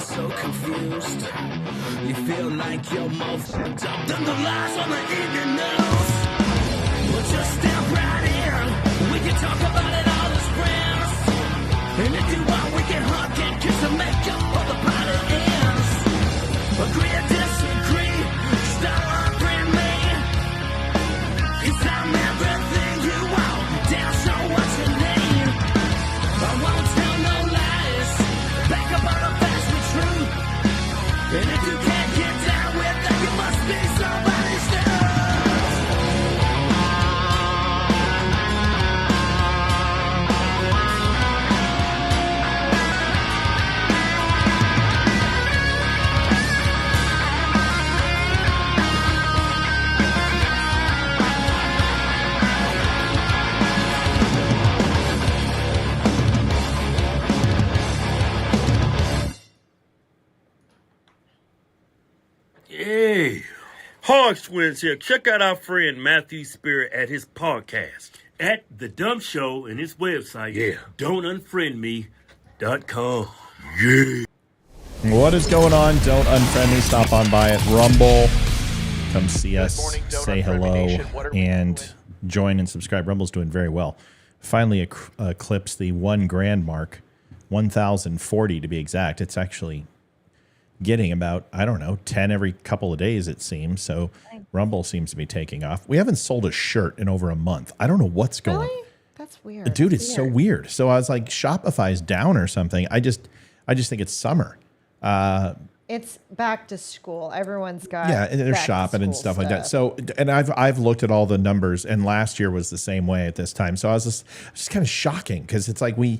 so confused. You feel like you're more fucked up than the lies on the evening news. Well, just step right in. We can talk about it all as friends. And if you want, we can hug and kiss and make up for the party ends. Agree or disagree, stop offering me. 'Cause I'm everything you want, damn sure what you need. I won't tell no lies, back up on the facts with truth. And if you can't get down with that, you must be somebody's dog. Hey, Hog Twins here. Check out our friend Matthew Spirit at his podcast at The Dumb Show and his website, don'tunfriendme.com. Yeah. What is going on? Don't unfriend me. Stop on by at Rumble. Come see us, say hello, and join and subscribe. Rumble's doing very well. Finally eclipsed the 1 grand mark, 1,040 to be exact. It's actually getting about, 10 every couple of days, it seems. So Rumble seems to be taking off. We haven't sold a shirt in over a month. I don't know what's going on. That's weird. Dude, it's so weird. So I was like, Shopify's down or something. I just think it's summer. It's back to school. Everyone's got and they're shopping and stuff like that. So, and I've looked at all the numbers, and last year was the same way at this time. So I was just kind of shocking because it's like we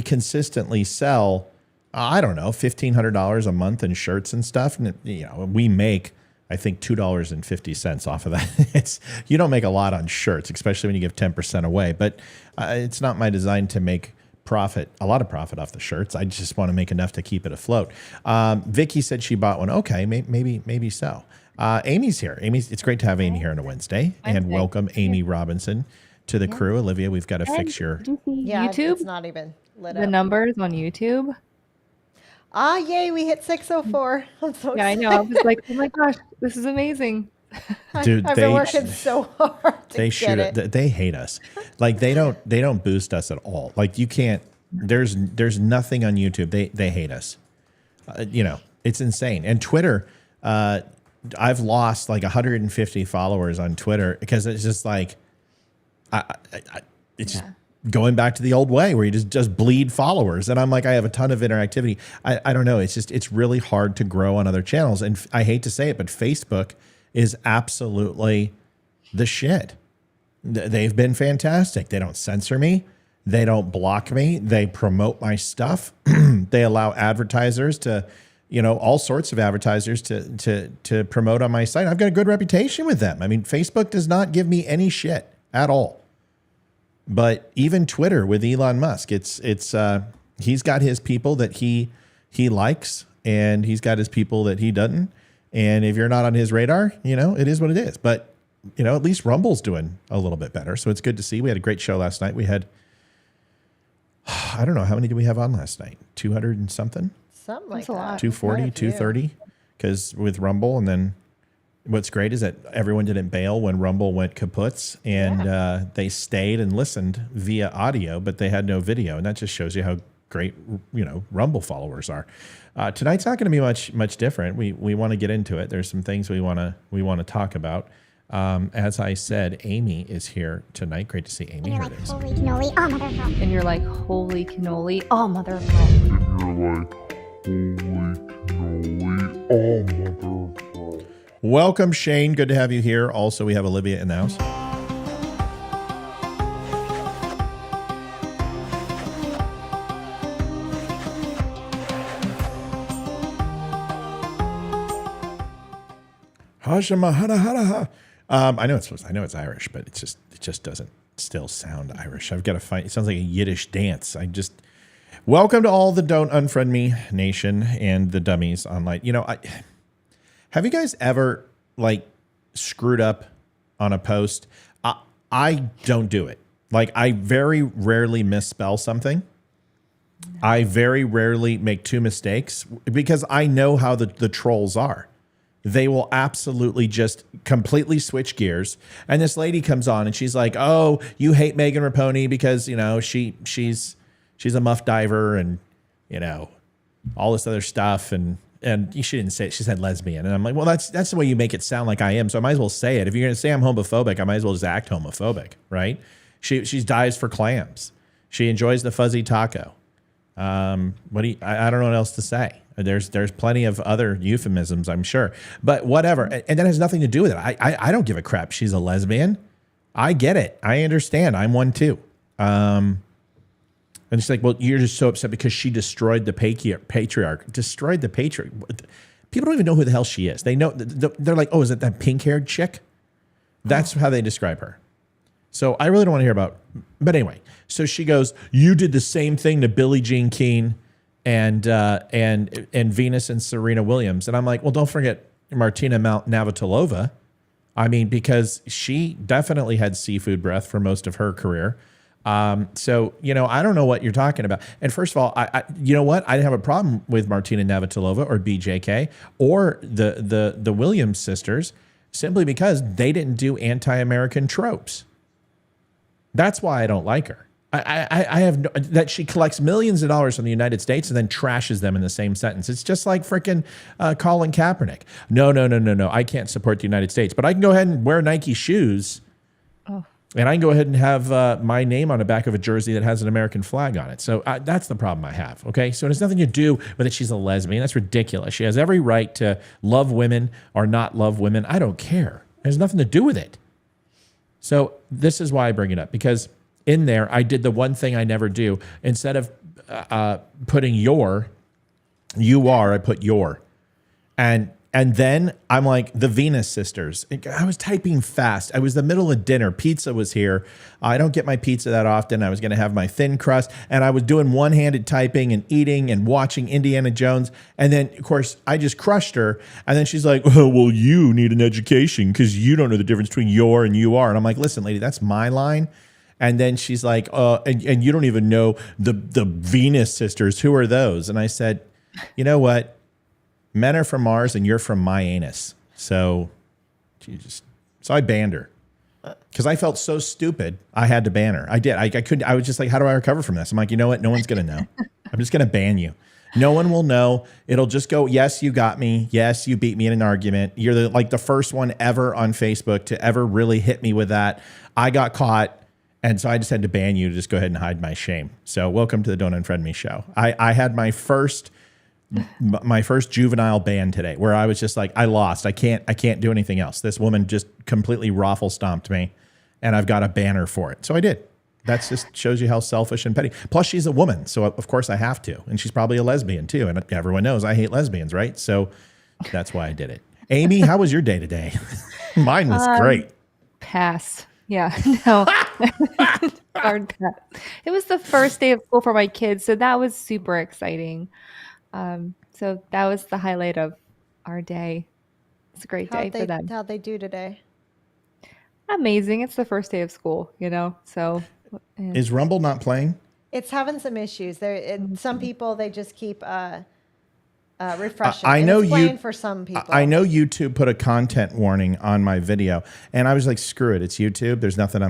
consistently sell, $1,500 a month in shirts and stuff, and we make, I think, $2.50 off of that. You don't make a lot on shirts, especially when you give 10% away. But it's not my design to make a lot of profit off the shirts. I just want to make enough to keep it afloat. Vicky said she bought one. Okay, maybe so. Amy's here. It's great to have Amy here on a Wednesday. And welcome Amy Robinson to the crew. Olivia, we've got to fix your YouTube. It's not even lit up. The numbers on YouTube. Yay, we hit 604. I'm so excited. I know. I was like, oh my gosh, this is amazing. Dude, I've been working so hard to get it. They hate us. Like they don't boost us at all. Like you can't. There's nothing on YouTube. They hate us. It's insane. And Twitter, I've lost like 150 followers on Twitter because it's just like, it's going back to the old way where you just bleed followers. And I'm like, I have a ton of interactivity. I don't know. It's really hard to grow on other channels. And I hate to say it, but Facebook is absolutely the shit. They've been fantastic. They don't censor me. They don't block me. They promote my stuff. They allow advertisers to, all sorts of advertisers to promote on my site. I've got a good reputation with them. I mean, Facebook does not give me any shit at all. But even Twitter with Elon Musk, it's he's got his people that he likes, and he's got his people that he doesn't. And if you're not on his radar, it is what it is. But, at least Rumble's doing a little bit better. So it's good to see. We had a great show last night. We had, I don't know, how many did we have on last night? 200 and something? Something like that. 240, 230? Because with Rumble, and then what's great is that everyone didn't bail when Rumble went kaputs, and they stayed and listened via audio, but they had no video. And that just shows you how great, Rumble followers are. Tonight's not going to be much different. We want to get into it. There's some things we want to talk about. As I said, Amy is here tonight. Great to see Amy. And you're like, holy cannoli, oh mother of God. And you're like, holy cannoli, oh mother of God. And you're like, holy cannoli, oh mother of God. Welcome, Shane. Good to have you here. Also, we have Olivia in the house. I know it's Irish, but it just doesn't still sound Irish. I've got to find. It sounds like a Yiddish dance. Welcome to all the Don't Unfriend Me Nation and the dummies online. Have you guys ever screwed up on a post? I don't do it. I very rarely misspell something. I very rarely make two mistakes because I know how the trolls are. They will absolutely just completely switch gears. And this lady comes on and she's like, "Oh, you hate Megan Rapinoe because, you know, she's a muff diver and, you know, all this other stuff." And she didn't say it. She said lesbian. And I'm like, well, that's the way you make it sound like I am. So I might as well say it. If you're going to say I'm homophobic, I might as well just act homophobic, right? She dives for clams. She enjoys the fuzzy taco. I don't know what else to say. There's plenty of other euphemisms, I'm sure, but whatever. And that has nothing to do with it. I don't give a crap. She's a lesbian. I get it. I understand. I'm one too. And she's like, well, you're just so upset because she destroyed the patriarch. Destroyed the patriarch. People don't even know who the hell she is. They know. They're like, oh, is it that pink-haired chick? That's how they describe her. So I really don't want to hear about. But anyway, so she goes, you did the same thing to Billie Jean King and Venus and Serena Williams. And I'm like, well, don't forget Martina Navratilova. I mean, because she definitely had seafood breath for most of her career. So, you know, I don't know what you're talking about. And first of all, you know what? I didn't have a problem with Martina Navratilova or BJK or the Williams sisters simply because they didn't do anti-American tropes. That's why I don't like her. I have that she collects millions of dollars from the United States and then trashes them in the same sentence. It's just like freaking Colin Kaepernick. No. I can't support the United States, but I can go ahead and wear Nike shoes. Oh. And I can go ahead and have my name on the back of a jersey that has an American flag on it. So that's the problem I have. Okay. So it has nothing to do with that she's a lesbian. That's ridiculous. She has every right to love women or not love women. I don't care. It has nothing to do with it. So this is why I bring it up, because in there, I did the one thing I never do. Instead of putting you are, I put your. And then I'm like, the Venus sisters. I was typing fast. I was the middle of dinner. Pizza was here. I don't get my pizza that often. I was going to have my thin crust. And I was doing one-handed typing and eating and watching Indiana Jones. And then, of course, I just crushed her. And then she's like, oh, well, you need an education because you don't know the difference between your and you are. And I'm like, listen, lady, that's my line. And then she's like, and you don't even know the Venus sisters. Who are those? And I said, you know what? Men are from Mars and you're from my anus. So I banned her because I felt so stupid. I had to ban her. I did. I couldn't. I was just like, how do I recover from this? I'm like, you know what? No one's going to know. I'm just going to ban you. No one will know. It'll just go, yes, you got me. Yes, you beat me in an argument. You're the first one ever on Facebook to ever really hit me with that. I got caught. And so I just had to ban you to just go ahead and hide my shame. So welcome to the Don't Unfriend Me show. I had my first juvenile ban today where I was just like, I lost. I can't do anything else. This woman just completely raffle stomped me and I've got a banner for it. So I did. That just shows you how selfish and petty. Plus she's a woman. So of course I have to. And she's probably a lesbian too. And everyone knows I hate lesbians, right? So that's why I did it. Amy, how was your day today? Mine was great. Pass. Yeah, no. Hard pass. It was the first day of school for my kids. So that was super exciting. So that was the highlight of our day. It's a great day for them. How'd they do today? Amazing. It's the first day of school, you know, so. Is Rumble not playing? It's having some issues. Some people, they just keep refreshing. I know it's playing for some people. I know YouTube put a content warning on my video and I was like, screw it. It's YouTube. There's nothing.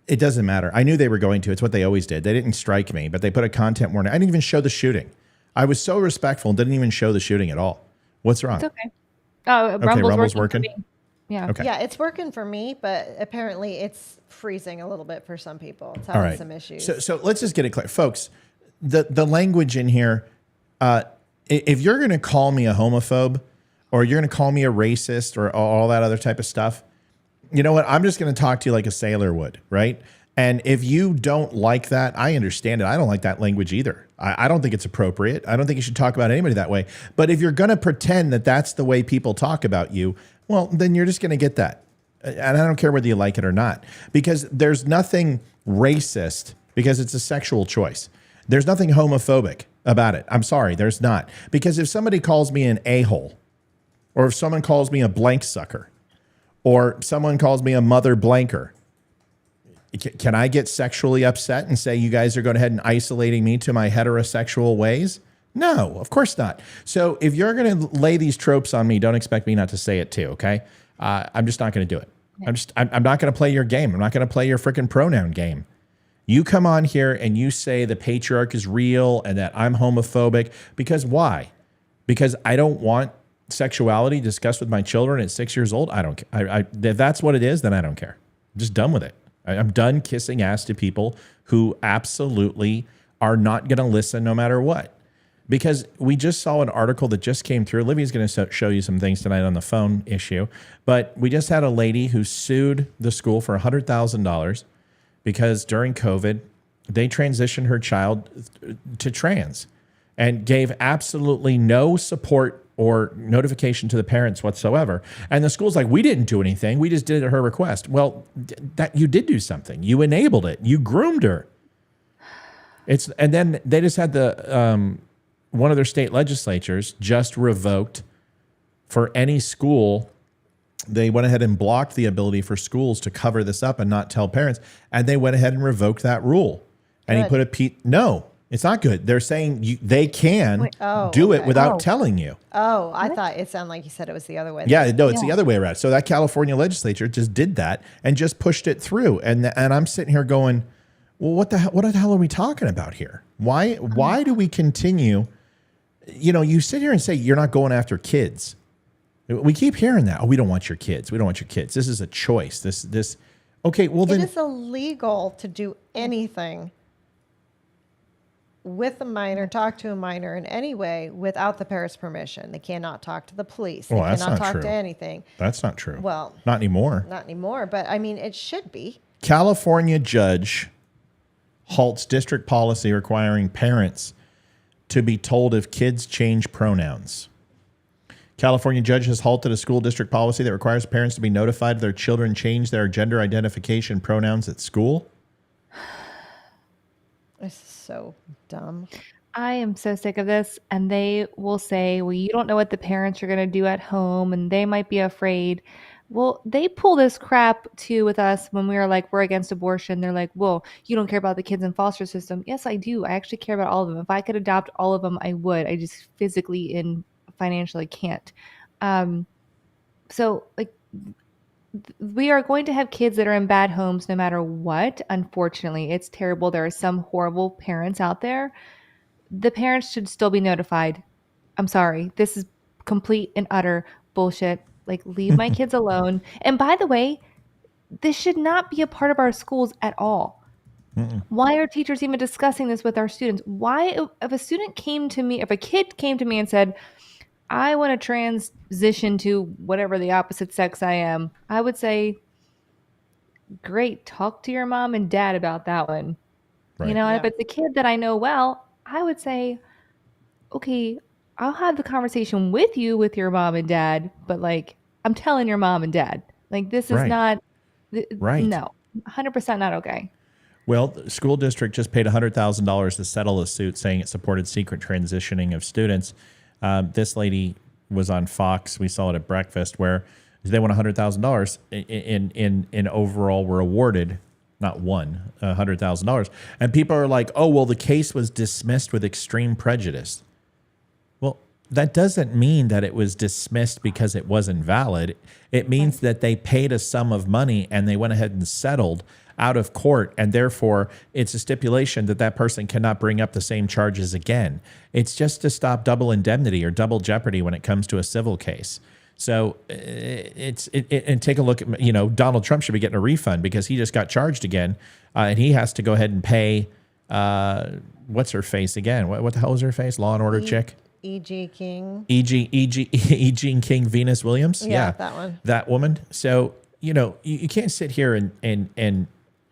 It doesn't matter. I knew they were going to. It's what they always did. They didn't strike me, but they put a content warning. I didn't even show the shooting. I was so respectful and didn't even show the shooting at all. What's wrong? It's okay. Oh, Rumble's working. For me. Yeah. Okay. Yeah, it's working for me, but apparently it's freezing a little bit for some people. It's having some issues. So let's just get it clear. Folks, the language in here, if you're going to call me a homophobe or you're going to call me a racist or all that other type of stuff, you know what? I'm just going to talk to you like a sailor would, right? And if you don't like that, I understand it. I don't like that language either. I don't think it's appropriate. I don't think you should talk about anybody that way. But if you're going to pretend that that's the way people talk about you, well, then you're just going to get that. And I don't care whether you like it or not, because there's nothing racist because it's a sexual choice. There's nothing homophobic about it. I'm sorry, there's not. Because if somebody calls me an a-hole, or if someone calls me a blank sucker, or someone calls me a mother blanker, Can I get sexually upset and say you guys are going ahead and isolating me to my heterosexual ways? No, of course not. So if you're going to lay these tropes on me, don't expect me not to say it too. Okay, I'm just not going to do it. I'm not going to play your game. I'm not going to play your freaking pronoun game. You come on here and you say the patriarch is real and that I'm homophobic because why? Because I don't want sexuality discussed with my children at 6 years old. I don't care. If that's what it is, then I don't care. I'm just done with it. I'm done kissing ass to people who absolutely are not going to listen no matter what. Because we just saw an article that just came through. Olivia's going to show you some things tonight on the phone issue. But we just had a lady who sued the school for $100,000 because during COVID, they transitioned her child to trans and gave absolutely no support or notification to the parents whatsoever. And the school's like, we didn't do anything. We just did it at her request. Well, that you did do something. You enabled it. You groomed her. And then they just had the one of their state legislatures just revoked for any school. They went ahead and blocked the ability for schools to cover this up and not tell parents. And they went ahead and revoked that rule. And he put a no. It's not good. They're saying they can do it without telling you. Oh, I thought it sounded like you said it was the other way. Yeah, no, it's the other way around. So that California legislature just did that and just pushed it through. And I'm sitting here going, well, what the hell are we talking about here? Why do we continue? You know, you sit here and say you're not going after kids. We keep hearing that. Oh, we don't want your kids. We don't want your kids. This is a choice. This. Okay, well then it is illegal to do anything with a minor, talk to a minor in any way without the parent's permission. They cannot talk to the police. They that's cannot not talk true. to anything. That's not true. Well, not anymore. Not anymore, but I mean, it should be. California judge halts district policy requiring parents to be told if kids change pronouns. California judge has halted a school district policy that requires parents to be notified if their children change their gender identification pronouns at school. This is so dumb. I am so sick of this. And they will say, well, you don't know what the parents are going to do at home and they might be afraid. Well, they pull this crap too with us when we were like, we're against abortion. They're like, well, you don't care about the kids in foster system. Yes, I do. I actually care about all of them. If I could adopt all of them, I would. I just physically and financially can't. So like we are going to have kids that are in bad homes no matter what. Unfortunately, it's terrible. There are some horrible parents out there. The parents should still be notified. I'm sorry. This is complete and utter bullshit. Like, leave my kids alone. And by the way, this should not be a part of our schools at all. Why are teachers even discussing this with our students? Why, if a student came to me, if a kid came to me and said, I want to transition to whatever the opposite sex I am, I would say, great, talk to your mom and dad about that one. Right. You know, and if it's a kid that I know well, I would say, okay, I'll have the conversation with you, with your mom and dad, but like, I'm telling your mom and dad, like, this is not, no, 100% not okay. Well, the school district just paid $100,000 to settle a suit saying it supported secret transitioning of students. This lady was on Fox. We saw it at breakfast where they won $100,000 in overall were awarded, not won, $100,000. And people are like, oh, well, the case was dismissed with extreme prejudice. Well, that doesn't mean that it was dismissed because it wasn't valid. It means that they paid a sum of money and they went ahead and settled out of court, and therefore it's a stipulation that that person cannot bring up the same charges again. It's just to stop double indemnity or double jeopardy when it comes to a civil case. So and take a look at, you know, Donald Trump should be getting a refund because he just got charged again, and he has to go ahead and pay. What's her face again? What the hell is her face? Law and Order chick. E.G. King. E.G. King, Venus Williams. Yeah, that one. That woman. So, you know, you can't sit here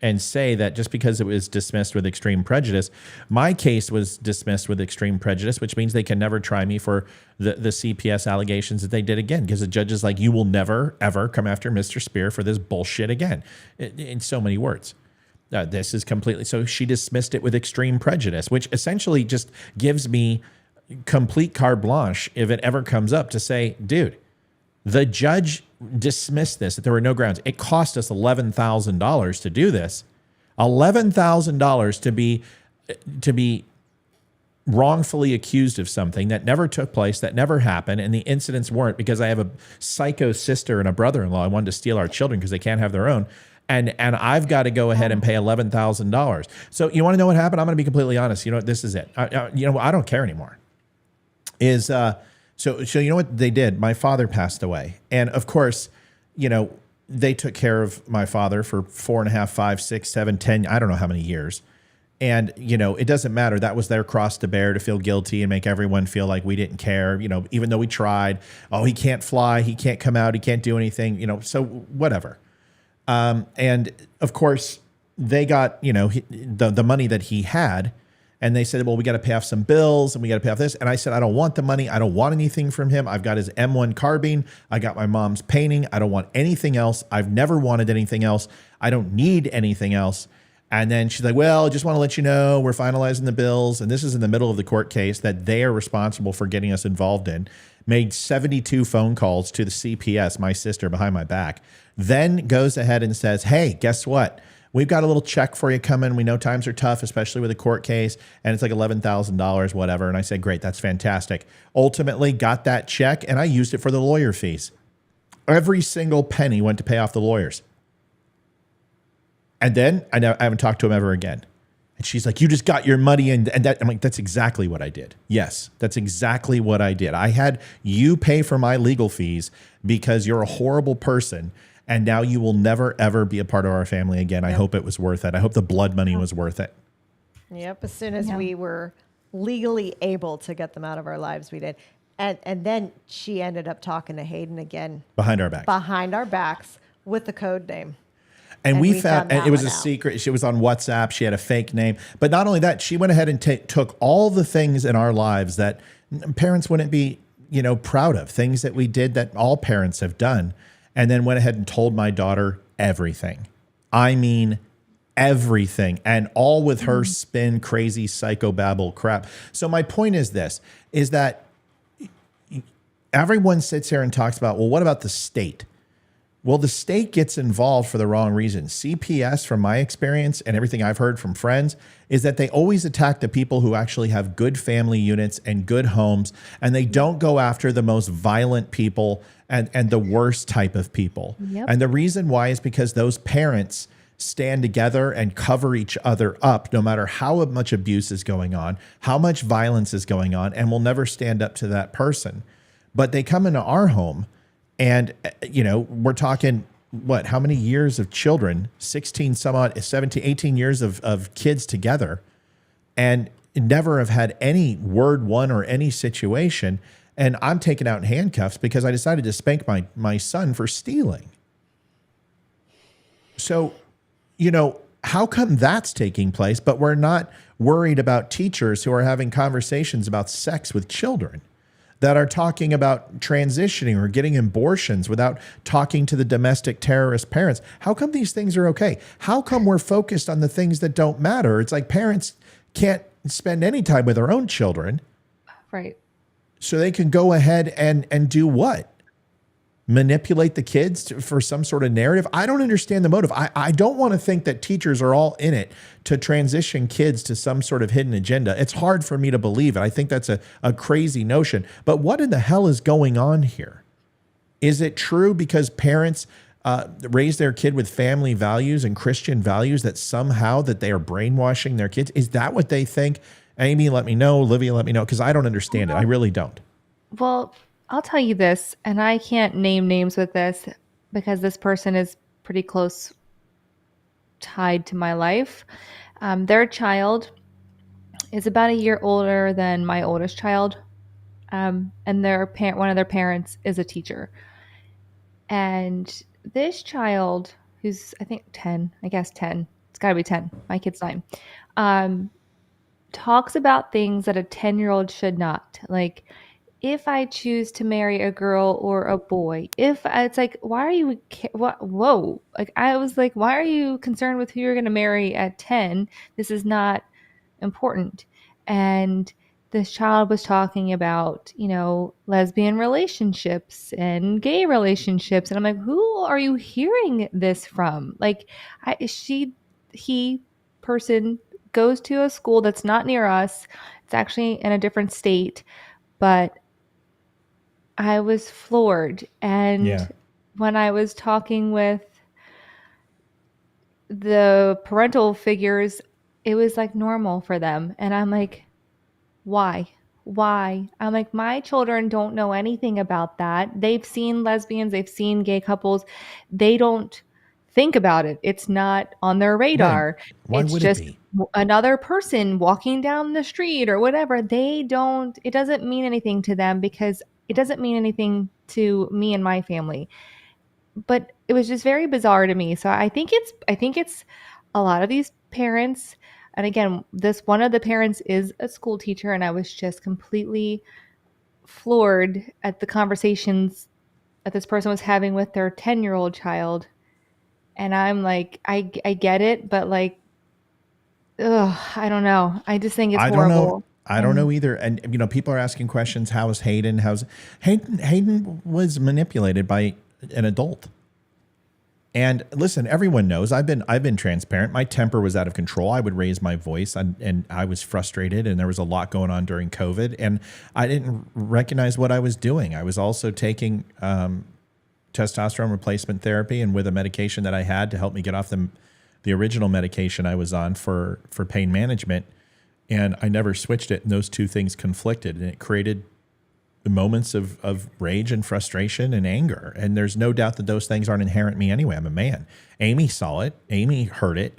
and say that just because it was dismissed with extreme prejudice. My case was dismissed with extreme prejudice, which means they can never try me for the CPS allegations that they did again, because the judge is like, you will never, ever come after Mr. Spear for this bullshit again, in so many words. This is completely, so she dismissed it with extreme prejudice, which essentially just gives me complete carte blanche if it ever comes up to say, dude, the judge dismissed this, that there were no grounds. It cost us $11,000 to do this. $11,000 to be wrongfully accused of something that never took place, that never happened, and the incidents weren't because I have a psycho sister and a brother-in-law who wanted to steal our children because they can't have their own. And I've got to go ahead and pay $11,000. So you want to know what happened? I'm going to be completely honest. You know what? This is it. I don't care anymore. So you know what they did? My father passed away. And of course, they took care of my father for 4.5, 5, 6, 7, 10, I don't know how many years. And, it doesn't matter. That was their cross to bear, to feel guilty and make everyone feel like we didn't care, even though we tried. Oh, he can't fly. He can't come out. He can't do anything, so whatever. And of course, they got, the money that he had. And they said, well, we got to pay off some bills and we got to pay off this. And I said, I don't want the money. I don't want anything from him. I've got his M1 carbine. I got my mom's painting. I don't want anything else. I've never wanted anything else. I don't need anything else. And then she's like, well, just want to let you know, we're finalizing the bills. And this is in the middle of the court case that they are responsible for getting us involved in. Made 72 phone calls to the CPS, my sister, behind my back. Then goes ahead and says, hey, guess what? We've got a little check for you coming. We know times are tough, especially with a court case, and it's like $11,000, whatever. And I said, great, that's fantastic. Ultimately got that check, and I used it for the lawyer fees. Every single penny went to pay off the lawyers. And then I haven't talked to him ever again. And she's like, you just got your money and that. I'm like, that's exactly what I did. Yes, that's exactly what I did. I had you pay for my legal fees because you're a horrible person. And now you will never, ever be a part of our family again. I hope it was worth it. I hope the blood money was worth it. Yep. As soon as we were legally able to get them out of our lives, we did. And then she ended up talking to Hayden again. Behind our backs. Behind our backs with the code name. And we found and it was a secret. She was on WhatsApp. She had a fake name. But not only that, she went ahead and took all the things in our lives that parents wouldn't be, proud of, things that we did that all parents have done. And then went ahead and told my daughter everything. I mean, everything. And all with her spin, crazy, psychobabble crap. So my point is this, is that everyone sits here and talks about, well, what about the state? Well, the state gets involved for the wrong reason. CPS, from my experience and everything I've heard from friends, is that they always attack the people who actually have good family units and good homes, and they don't go after the most violent people and the worst type of people. Yep. And the reason why is because those parents stand together and cover each other up no matter how much abuse is going on, how much violence is going on, and will never stand up to that person. But they come into our home and, we're talking, how many years of children, 16, some odd, 17, 18 years of kids together, and never have had any word one or any situation. And I'm taken out in handcuffs because I decided to spank my son for stealing. So, how come that's taking place, but we're not worried about teachers who are having conversations about sex with children, that are talking about transitioning or getting abortions without talking to the domestic terrorist parents? How come these things are okay? How come we're focused on the things that don't matter? It's like parents can't spend any time with their own children. Right. So they can go ahead and do what? Manipulate the kids for some sort of narrative? I don't understand the motive. I don't want to think that teachers are all in it to transition kids to some sort of hidden agenda. It's hard for me to believe it. I think that's a crazy notion. But what in the hell is going on here? Is it true because parents raise their kid with family values and Christian values that somehow that they are brainwashing their kids? Is that what they think? Amy, let me know. Olivia, let me know, because I don't understand it. I really don't. Well, I'll tell you this, and I can't name names with this because this person is pretty close tied to my life. Their child is about a year older than my oldest child, and one of their parents is a teacher. And this child, who's I think 10, it's got to be 10. My kid's 9. Talks about things that a 10-year-old should not. Like, if I choose to marry a girl or a boy, it's like, why are you, whoa. Like, I was like, why are you concerned with who you're going to marry at 10? This is not important. And this child was talking about, lesbian relationships and gay relationships. And I'm like, who are you hearing this from? Like, he person goes to a school that's not near us. It's actually in a different state, but I was floored. And Yeah. when I was talking with the parental figures, it was like normal for them. And I'm like, why? Why? I'm like, my children don't know anything about that. They've seen lesbians, they've seen gay couples. They don't think about it. It's not on their Right. radar. Why It's would it just be? another person walking down the street or whatever. It doesn't mean anything to them because it doesn't mean anything to me and my family. But it was just very bizarre to me. So I think it's a lot of these parents, and again, this one of the parents is a school teacher, and I was just completely floored at the conversations that this person was having with their 10-year-old child. And I'm like, I get it, but like, ugh, I don't know. I just think it's I don't know. horrible. I don't know either. And people are asking questions. How's Hayden? Hayden was manipulated by an adult. And listen, everyone knows I've been transparent. My temper was out of control. I would raise my voice and I was frustrated, and there was a lot going on during COVID, and I didn't recognize what I was doing. I was also taking testosterone replacement therapy and with a medication that I had to help me get off the original medication I was on for pain management. And I never switched it. And those two things conflicted, and it created moments of rage and frustration and anger. And there's no doubt that those things aren't inherent in me anyway. I'm a man. Amy saw it. Amy heard it.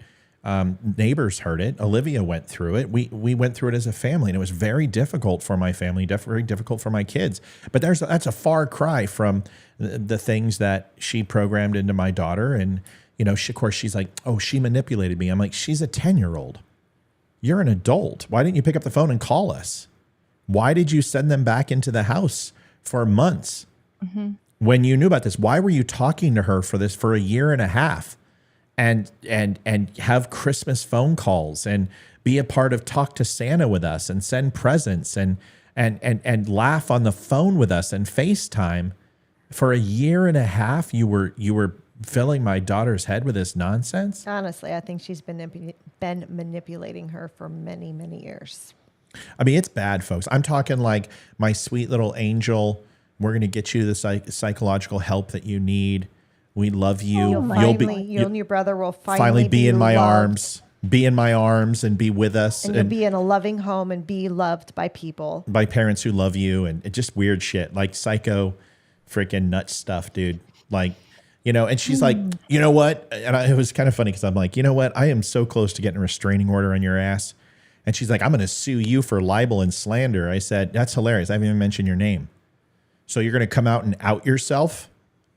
Neighbors heard it. Olivia went through it. We went through it as a family, and it was very difficult for my family, very difficult for my kids. But that's a far cry from the things that she programmed into my daughter. And, of course, she's like, oh, she manipulated me. I'm like, she's a 10-year-old. You're an adult. Why didn't you pick up the phone and call us? Why did you send them back into the house for months when you knew about this? Why were you talking to her for a year and a half and have Christmas phone calls and be a part of Talk to Santa with us and send presents and laugh on the phone with us and FaceTime for a year and a half? You were filling my daughter's head with this nonsense. Honestly, I think she's been manipulating her for many, many years. I mean, it's bad, folks. I'm talking like my sweet little angel. We're going to get you the psychological help that you need. We love you. You and your brother will finally be in my loved. arms. Be in my arms and be with us. And you'll be in a loving home and be loved by people. By parents who love you, and it just weird shit. Like psycho freaking nut stuff, dude. Like, and she's like, you know what? And it was kind of funny because I'm like, you know what? I am so close to getting a restraining order on your ass. And she's like, I'm going to sue you for libel and slander. I said, that's hilarious. I haven't even mentioned your name. So you're going to come out and out yourself?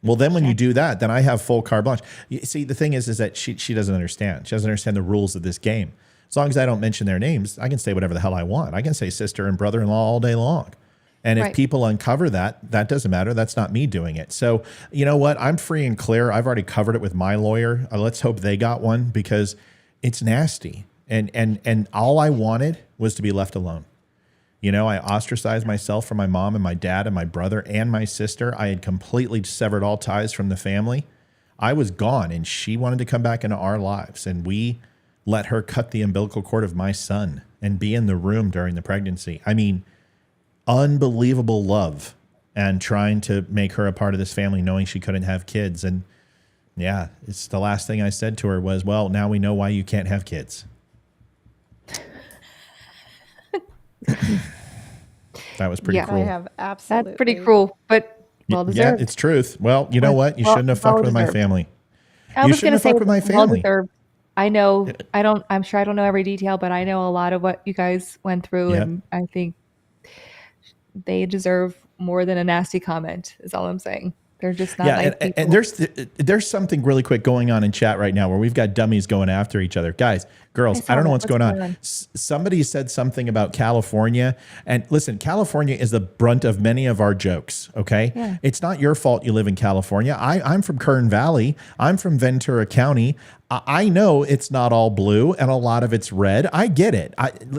Well, then when you do that, then I have full carte blanche. You see, the thing is that she doesn't understand. She doesn't understand the rules of this game. As long as I don't mention their names, I can say whatever the hell I want. I can say sister and brother-in-law all day long. And if people uncover that doesn't matter. That's not me doing it. So you know what? I'm free and clear. I've already covered it with my lawyer. Let's hope they got one because it's nasty. And all I wanted was to be left alone. I ostracized myself from my mom and my dad and my brother and my sister. I had completely severed all ties from the family. I was gone, and she wanted to come back into our lives. And we let her cut the umbilical cord of my son and be in the room during the pregnancy. I mean, unbelievable love and trying to make her a part of this family, knowing she couldn't have kids. And yeah, it's the last thing I said to her was, well, now we know why you can't have kids. That was pretty cruel. I have absolutely. That's pretty cruel, but well deserved. Yeah, it's truth. Well, you know what? You shouldn't have fucked with my family. I was going to say with my family. I know. I'm sure I don't know every detail, but I know a lot of what you guys went through, and I think they deserve more than a nasty comment. Is all I'm saying. They're just not nice people. And there's something really quick going on in chat right now where we've got dummies going after each other. Guys, girls, I don't know what's going on. Somebody said something about California. And listen, California is the brunt of many of our jokes, okay? Yeah. It's not your fault you live in California. I'm from Kern Valley. I'm from Ventura County. I know it's not all blue and a lot of it's red. I get it.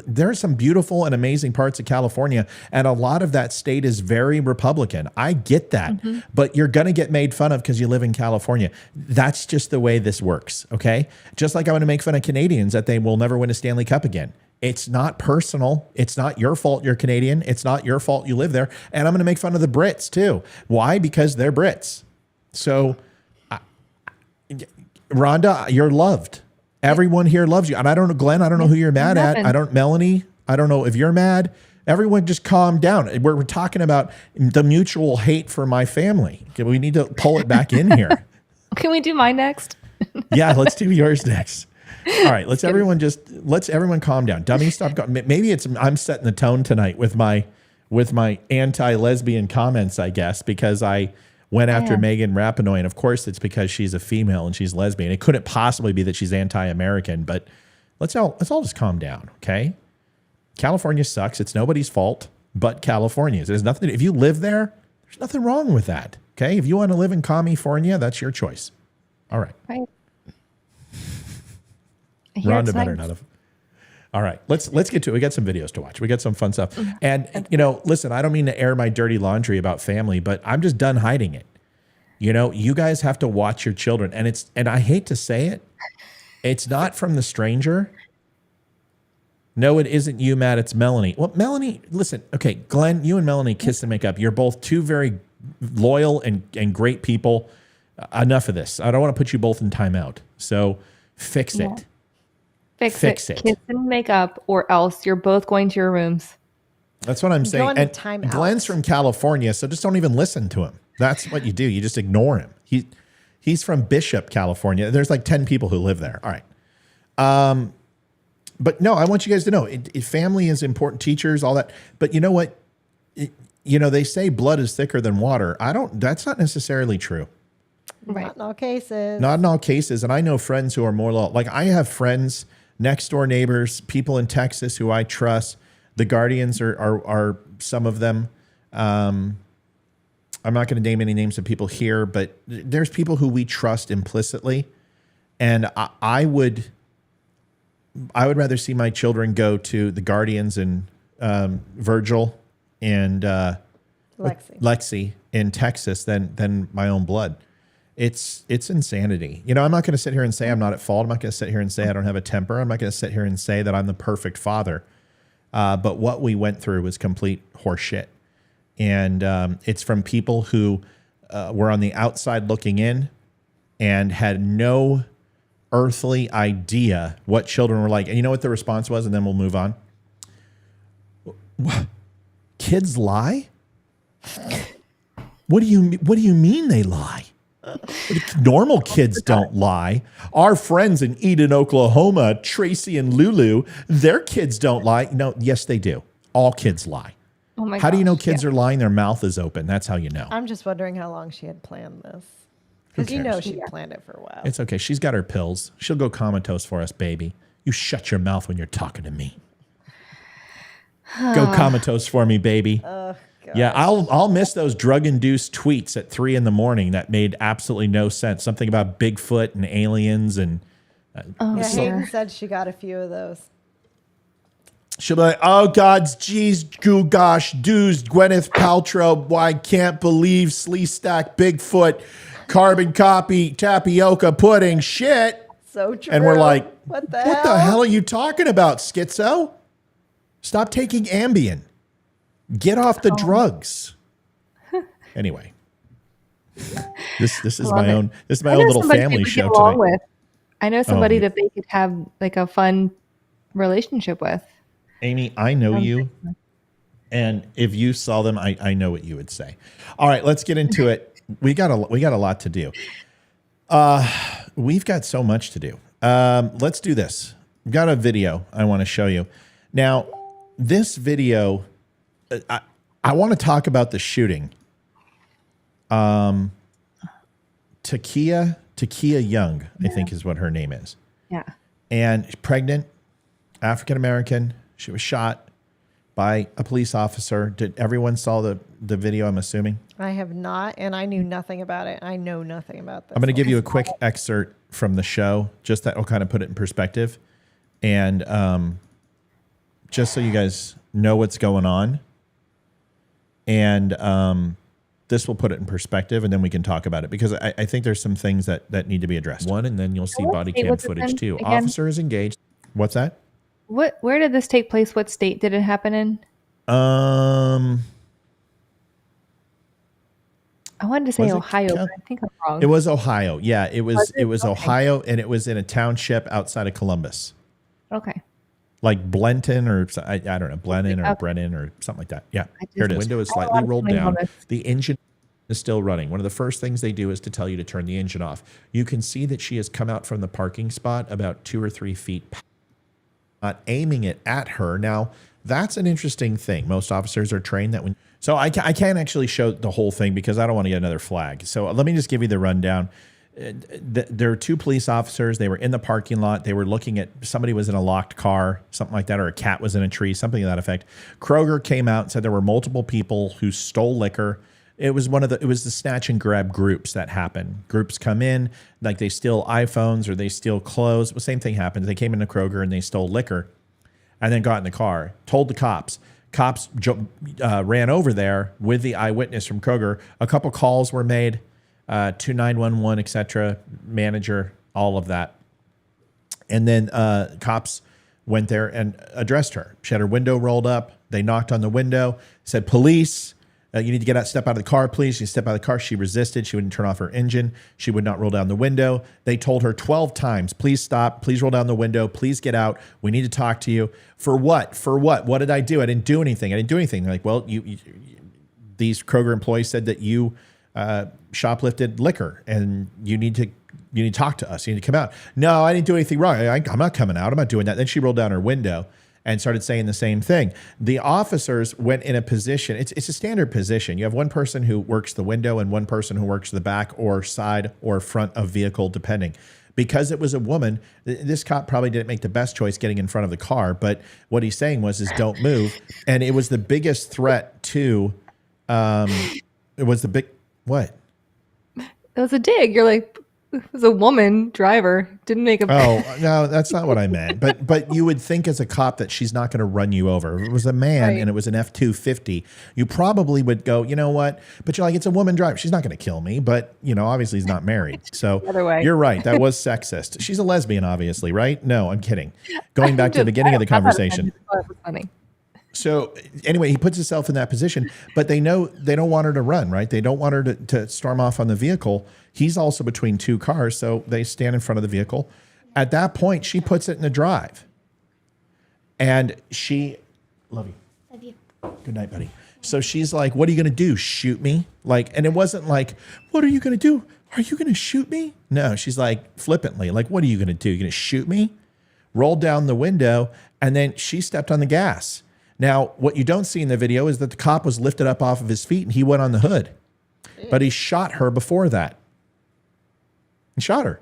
There are some beautiful and amazing parts of California, and a lot of that state is very Republican. I get that. But you're going to get made fun of because you live in California. That's just the way this works, okay? Just like I want to make fun of Canadians that they will never win a Stanley Cup again. It's not personal. It's not your fault you're Canadian. It's not your fault you live there. And I'm going to make fun of the Brits too. Why? Because they're Brits. So, Rhonda, you're loved. Everyone here loves you. And I don't know, Glenn, I don't know who you're mad at. Melanie, I don't know if you're mad. Everyone just calm down. We're talking about the mutual hate for my family. We need to pull it back in here. Can we do mine next? Yeah, let's do yours next. All right, let's everyone calm down. Dummy, stop. Maybe I'm setting the tone tonight with my anti-lesbian comments, I guess, because I went after Megan Rapinoe, and of course it's because she's a female and she's lesbian. It couldn't possibly be that she's anti-American, but let's all just calm down, okay? California sucks. It's nobody's fault but California's. There's nothing. If you live there, there's nothing wrong with that, okay? If you want to live in California, that's your choice. All right. Right. Rhonda better not have. All right, let's get to it. We got some videos to watch. We got some fun stuff. And, listen, I don't mean to air my dirty laundry about family, but I'm just done hiding it. You guys have to watch your children. And I hate to say it, it's not from the stranger. No, it isn't you, Matt. It's Melanie. Well, Melanie, listen, okay, Glenn, you and Melanie kiss and make up. You're both two very loyal and great people. Enough of this. I don't want to put you both in timeout. So fix it. Fix it. Kiss and make up, or else you're both going to your rooms. That's what I'm saying. And timeout. Glenn's from California, so just don't even listen to him. That's what you do. You just ignore him. He's from Bishop, California. There's like 10 people who live there. All right. But no, I want you guys to know, family is important, teachers, all that. But you know what? They say blood is thicker than water. That's not necessarily true. Right. Not in all cases. Not in all cases. And I know friends who are more like I have friends, next door neighbors, people in Texas who I trust. The Guardians are some of them. I'm not going to name any names of people here, but there's people who we trust implicitly. And I would rather see my children go to the Guardians and Virgil and Lexi in Texas than my own blood. It's insanity. I'm not going to sit here and say I'm not at fault. I'm not going to sit here and say I don't have a temper. I'm not going to sit here and say that I'm the perfect father. But what we went through was complete horseshit. And it's from people who were on the outside looking in and had no earthly idea what children were like. And you know what the response was? And then we'll move on. Kids lie? What do you mean they lie? Normal kids don't lie. Our friends in Eden, Oklahoma, Tracy and Lulu, their kids don't lie. No, yes, they do. All kids lie. Oh my How do you know kids are lying? Their mouth is open. That's how you know. I'm just wondering how long she had planned this. Who Because cares? she planned it for a while. It's okay. She's got her pills. She'll go comatose for us, baby. You shut your mouth when you're talking to me. Go comatose for me, baby. Yeah, I'll miss those drug-induced tweets at 3 a.m. that made absolutely no sense. Something about Bigfoot and aliens and. Hayden said she got a few of those. She'll be like, "Oh gods, geez, goo gosh, doos, Gwyneth Paltrow. Why I can't believe Slee Stack, Bigfoot, carbon copy, tapioca pudding, shit." So true. And we're like, what the hell are you talking about, schizo? Stop taking Ambien. Get off the drugs. Anyway, this is my own little family show tonight. I know somebody that they could have like a fun relationship with. Amy, I know you, and if you saw them, I know what you would say. All right, let's get into it. We got a lot to do. We've got so much to do. Let's do this. We've got a video I want to show you. Now, this video, I want to talk about the shooting. Takia Young, I think is what her name is. Yeah. And pregnant, African-American. She was shot by a police officer. Did everyone saw the video, I'm assuming? I have not, and I knew nothing about it. I know nothing about this. I'm going to give you a quick excerpt from the show, just that will kind of put it in perspective. And just so you guys know what's going on. And this will put it in perspective, and then we can talk about it, because I think there's some things that need to be addressed. One, and then you'll see body cam footage too. Again? Officer is engaged. What's that? Where did this take place? What state did it happen in? I wanted to say Ohio, but I think I'm wrong. It was Ohio. Yeah, it was Okay. Ohio, and it was in a township outside of Columbus. Okay. Like Blenton, or I don't know, Blennon or Okay. Brennan or something like that. Yeah, I here it just- is. Window is I slightly want to rolled explain down. all this. The engine is still running. One of the first things they do is to tell you to turn the engine off. You can see that she has come out from the parking spot about 2 or 3 feet, not aiming it at her. Now, that's an interesting thing. Most officers are trained that when... So I can't actually show the whole thing because I don't want to get another flag. So let me just give you the rundown. There are 2 police officers. They were in the parking lot. They were looking at, somebody was in a locked car, something like that, or a cat was in a tree, something to that effect. Kroger came out and said there were multiple people who stole liquor. It was the snatch and grab groups that happen. Groups come in, like they steal iPhones or they steal clothes. The same thing happened. They came into Kroger and they stole liquor and then got in the car, told the cops. Cops ran over there with the eyewitness from Kroger. A couple calls were made. To 911, etc., manager, all of that. And then cops went there and addressed her. She had her window rolled up. They knocked on the window, said, "Police, you need to get out, step out of the car, please." She stepped out of the car. She resisted. She wouldn't turn off her engine. She would not roll down the window. They told her 12 times, "Please stop. Please roll down the window. Please get out. We need to talk to you." For what? For what? What did I do? I didn't do anything. They're like, "Well, these Kroger employees said that you shoplifted liquor and you need to talk to us. You need to come out." "No, I didn't do anything wrong. I'm not coming out. I'm not doing that." Then she rolled down her window and started saying the same thing. The officers went in a position. It's a standard position. You have one person who works the window and one person who works the back or side or front of vehicle, depending. Because it was a woman, this cop probably didn't make the best choice getting in front of the car, but what he's saying is don't move. And it was the biggest threat to, what? It was a dig. You're like, it was a woman driver. Didn't make a. Oh, no, that's not what I meant. But you would think as a cop that she's not going to run you over. If it was a man Right. and it was an F-250, you probably would go, "You know what?" But you're like, it's a woman driver. She's not going to kill me. But, obviously he's not married. So The other way. you're right. That was sexist. She's a lesbian, obviously, right? No, I'm kidding. Going back to the beginning of the conversation. I thought it was funny. So anyway, he puts himself in that position, but they know they don't want her to run, right? They don't want her to storm off on the vehicle. He's also between 2 cars, so they stand in front of the vehicle. At that point, she puts it in the drive. And she, love you. Love you. Good night, buddy. So she's like, "What are you going to do? Shoot me?" And it wasn't like, "What are you going to do? Are you going to shoot me?" No, she's like flippantly, like, "What are you going to do? You going to shoot me?" Rolled down the window, and then she stepped on the gas. Now, what you don't see in the video is that the cop was lifted up off of his feet and he went on the hood. But he shot her before that. He shot her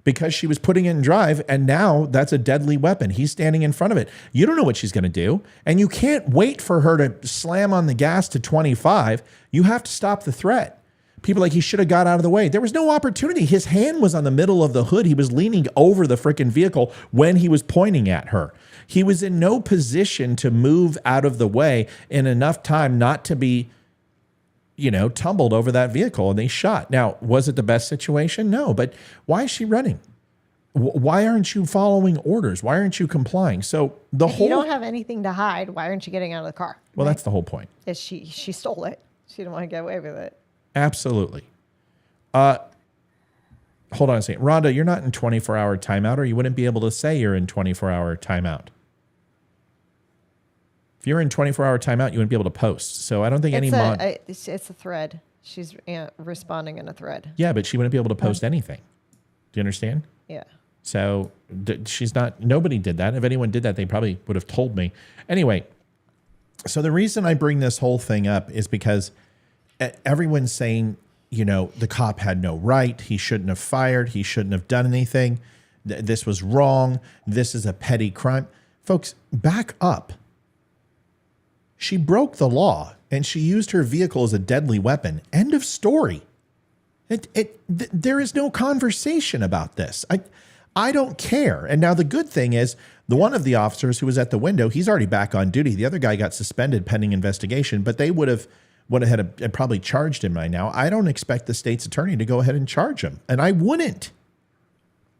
because she was putting it in drive, and now that's a deadly weapon. He's standing in front of it. You don't know what she's going to do, and you can't wait for her to slam on the gas to 25. You have to stop the threat. People are like, he should have got out of the way. There was no opportunity. His hand was on the middle of the hood. He was leaning over the freaking vehicle when he was pointing at her. He was in no position to move out of the way in enough time not to be, tumbled over that vehicle, and they shot. Now, was it the best situation? No, but why is she running? Why aren't you following orders? Why aren't you complying? So If you don't have anything to hide, why aren't you getting out of the car? Well, that's the whole point. Is she stole it. She didn't want to get away with it. Absolutely. Hold on a second. Rhonda, you're not in 24-hour timeout, or you wouldn't be able to say you're in 24-hour timeout. If you're in 24-hour timeout, you wouldn't be able to post. So I don't think It's a thread. She's responding in a thread. Yeah, but she wouldn't be able to post anything. Do you understand? Yeah. So she's not, nobody did that. If anyone did that, they probably would have told me. Anyway, so the reason I bring this whole thing up is because everyone's saying, the cop had no right. He shouldn't have fired. He shouldn't have done anything. This was wrong. This is a petty crime. Folks, back up. She broke the law and she used her vehicle as a deadly weapon. End of story. There is no conversation about this. I don't care. And now the good thing is, the one of the officers who was at the window, he's already back on duty. The other guy got suspended pending investigation, but they would have had probably charged him by now. I don't expect the state's attorney to go ahead and charge him, and I wouldn't.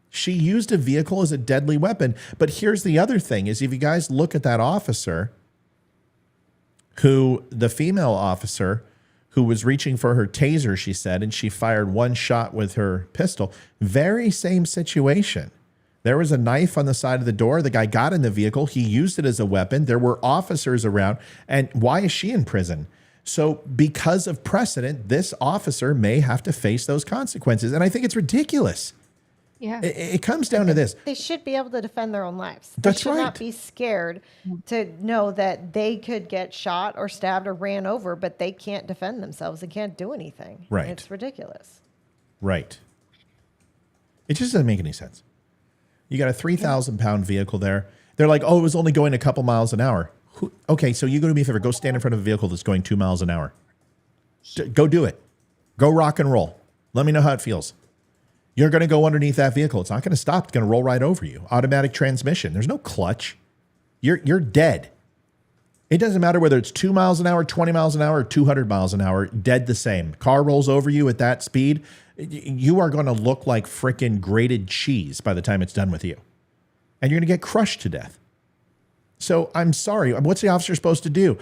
She used a vehicle as a deadly weapon. But here's the other thing: is if you guys look at that officer, the female officer who was reaching for her taser, she said, and she fired one shot with her pistol. Very same situation. There was a knife on the side of the door. The guy got in the vehicle. He used it as a weapon. There were officers around. And why is she in prison? So because of precedent, this officer may have to face those consequences. And I think it's ridiculous. Yeah. It comes down to this. They should be able to defend their own lives. That's they should right. not be scared to know that they could get shot or stabbed or ran over, but they can't defend themselves. They can't do anything. Right. It's ridiculous. Right. It just doesn't make any sense. You got a 3,000-pound vehicle there. They're like, oh, it was only going a couple miles an hour. Okay, so you go do me a favor. Go stand in front of a vehicle that's going 2 miles an hour. Go do it. Go rock and roll. Let me know how it feels. You're going to go underneath that vehicle. It's not going to stop. It's going to roll right over you. Automatic transmission. There's no clutch. You're dead. It doesn't matter whether it's 2 miles an hour, 20 miles an hour, or 200 miles an hour. Dead the same. Car rolls over you at that speed. You are going to look like frickin' grated cheese by the time it's done with you. And you're going to get crushed to death. So I'm sorry. What's the officer supposed to do?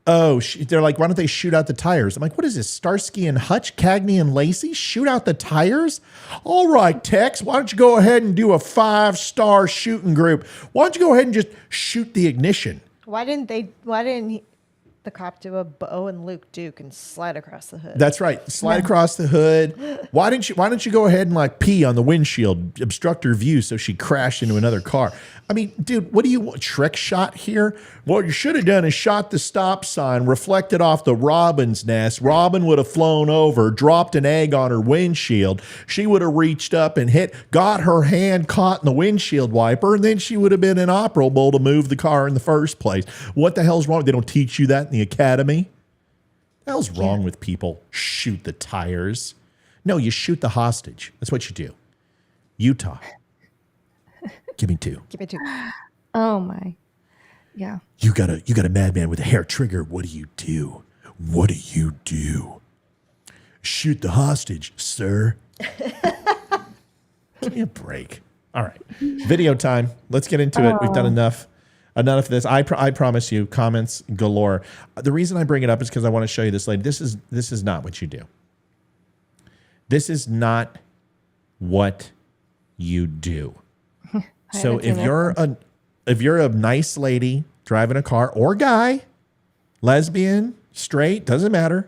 Oh, they're like, why don't they shoot out the tires? I'm like, what is this? Starsky and Hutch, Cagney and Lacey? Shoot out the tires? All right, Tex, why don't you go ahead and do a 5-star shooting group? Why don't you go ahead and just shoot the ignition? Why didn't the cop do a Bo and Luke Duke and slide across the hood? That's right. Slide across the hood. Why don't you go ahead and like pee on the windshield, obstruct her view so she crashed into another car? I mean, dude, what do you want? Trick shot here? What you should have done is shot the stop sign, reflected off the robin's nest. Robin would have flown over, dropped an egg on her windshield. She would have reached up and got her hand caught in the windshield wiper, and then she would have been inoperable to move the car in the first place. What the hell's wrong? They don't teach you that in the academy? What the hell's wrong with people? Shoot the tires. No, you shoot the hostage. That's what you do. Utah. Give me 2. Give it to. Oh my. Yeah. You got a madman with a hair trigger. What do you do? What do you do? Shoot the hostage, sir. Give me a break. All right. Video time. Let's get into it. We've done enough of this. I promise you, comments galore. The reason I bring it up is because I want to show you this lady. This is not what you do. This is not what you do. So if you're a nice lady driving a car, or guy, lesbian, straight, doesn't matter.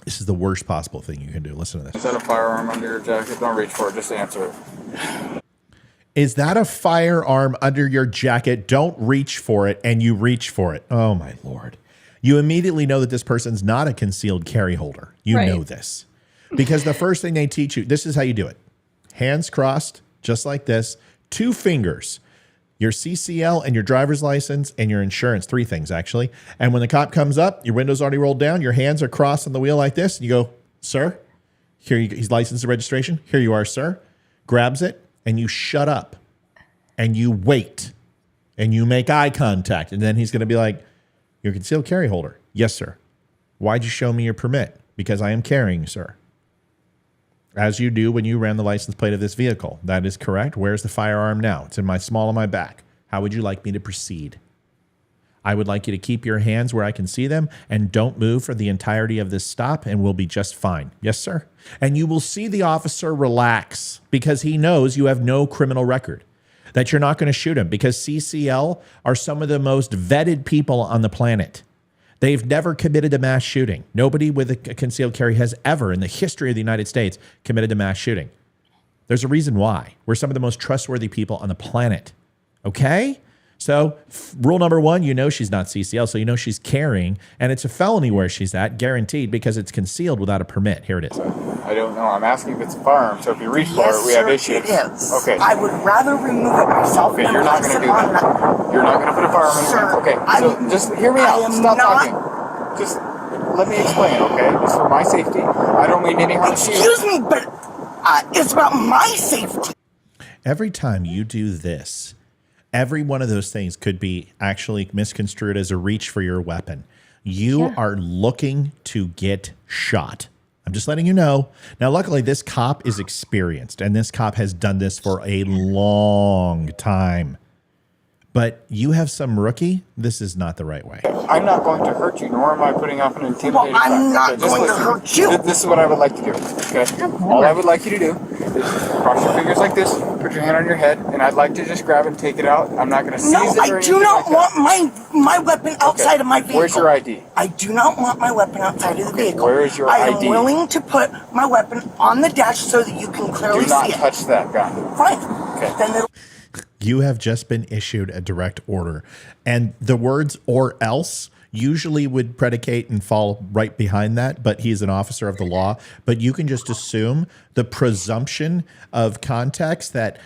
This is the worst possible thing you can do. Listen to this. Is that a firearm under your jacket? Don't reach for it. Just answer it. Is that a firearm under your jacket? Don't reach for it, and you reach for it. Oh, my Lord. You immediately know that this person's not a concealed carry holder. You know this. Because the first thing they teach you, this is how you do it. Hands crossed, just like this. 2 fingers. Your CCL and your driver's license and your insurance. 3 things, actually. And when the cop comes up, your window's already rolled down. Your hands are crossed on the wheel like this. And you go, sir, here you go. He's license and registration. Here you are, sir. Grabs it, and you shut up. And you wait. And you make eye contact. And then he's going to be like, you're a concealed carry holder. Yes, sir. Why'd you show me your permit? Because I am carrying, sir. As you do when you ran the license plate of this vehicle. That is correct. Where's the firearm now? It's in my small of my back. How would you like me to proceed? I would like you to keep your hands where I can see them and don't move for the entirety of this stop, and we'll be just fine. Yes, sir. And you will see the officer relax because he knows you have no criminal record, that you're not going to shoot him, because CCL are some of the most vetted people on the planet. They've never committed a mass shooting. Nobody with a concealed carry has ever, in the history of the United States, committed a mass shooting. There's a reason why. We're some of the most trustworthy people on the planet. Okay? So rule number 1, you know she's not CCL, so you know she's carrying, and it's a felony where she's at, guaranteed, because it's concealed without a permit. Here it is. I don't know. I'm asking if it's a firearm, so if you reach for it, we have issues. It is. Okay. I would rather remove it myself Okay, than you're not place going to it do on that. You're not going to put a firearm in Sir, your hand. Okay, so just hear me I out. am Stop not- talking. Just let me explain, okay? It's for my safety. I don't mean any harm to you. Excuse me, but it's about my safety. Every time you do this, every one of those things could be actually misconstrued as a reach for your weapon. You are looking to get shot. I'm just letting you know. Now, luckily, this cop is experienced, and this cop has done this for a long time. But you have some rookie. This is not the right way. I'm not going to hurt you, nor am I putting up an intimidating Well, I'm factor. not going to hurt you. This is what I would like to do, okay? All I would like you to do is cross your fingers like this, put your hand on your head, and I'd like to just grab and take it out. I'm not going to seize it or I do not want my weapon outside of my vehicle. Where's your ID? I do not want my weapon outside of the vehicle. Where is your I ID? am willing to put my weapon on the dash so that you can clearly Do not see it. touch that gun. Fine. Okay. Then it'll You have just been issued a direct order. And the words "or else" usually would predicate and fall right behind that, but he's an officer of the law. But you can just assume the presumption of context that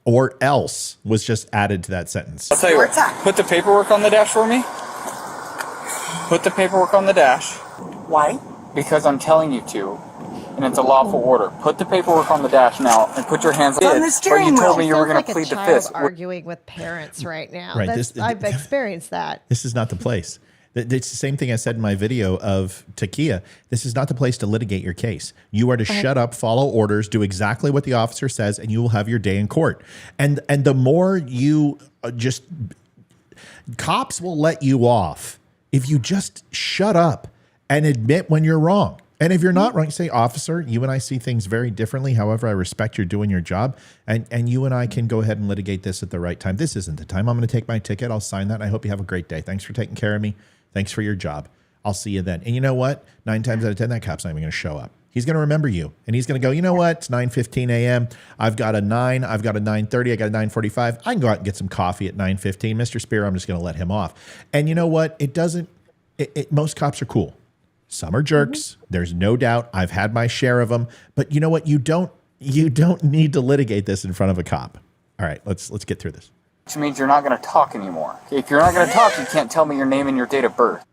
"or else" was just added to that sentence. I'll tell you what, Where's that? put the paperwork on the dash for me. Put the paperwork on the dash. Why? Because I'm telling you to, and it's a lawful order. Put the paperwork on the dash now and put your hands on the But steering you told wheel. me you were Sounds going like to a plead the child fifth. arguing with parents right now. Right, I've experienced that. This is not the place. It's the same thing I said in my video of Takia. This is not the place to litigate your case. You are to shut up, follow orders, do exactly what the officer says, and you will have your day in court. And the more you just cops will let you off if you just shut up and admit when you're wrong. And if you're not wrong, say, officer, you and I see things very differently. However, I respect you're doing your job. And you and I can go ahead and litigate this at the right time. This isn't the time. I'm going to take my ticket. I'll sign that. And I hope you have a great day. Thanks for taking care of me. Thanks for your job. I'll see you then. And you know what? 9 times out of 10, that cop's not even going to show up. He's going to remember you. And he's going to go, you know what? It's 9:15 a.m. I've got a 9. I've got a 9:30. I got a 9:45. I can go out and get some coffee at 9:15. Mr. Spear, I'm just going to let him off. And you know what? It doesn't, most cops are cool. Some are jerks. There's no doubt. I've had my share of them. But you know what? You don't need to litigate this in front of a cop. All right, let's get through this. Which means you're not going to talk anymore. If you're not going to talk, you can't tell me your name and your date of birth.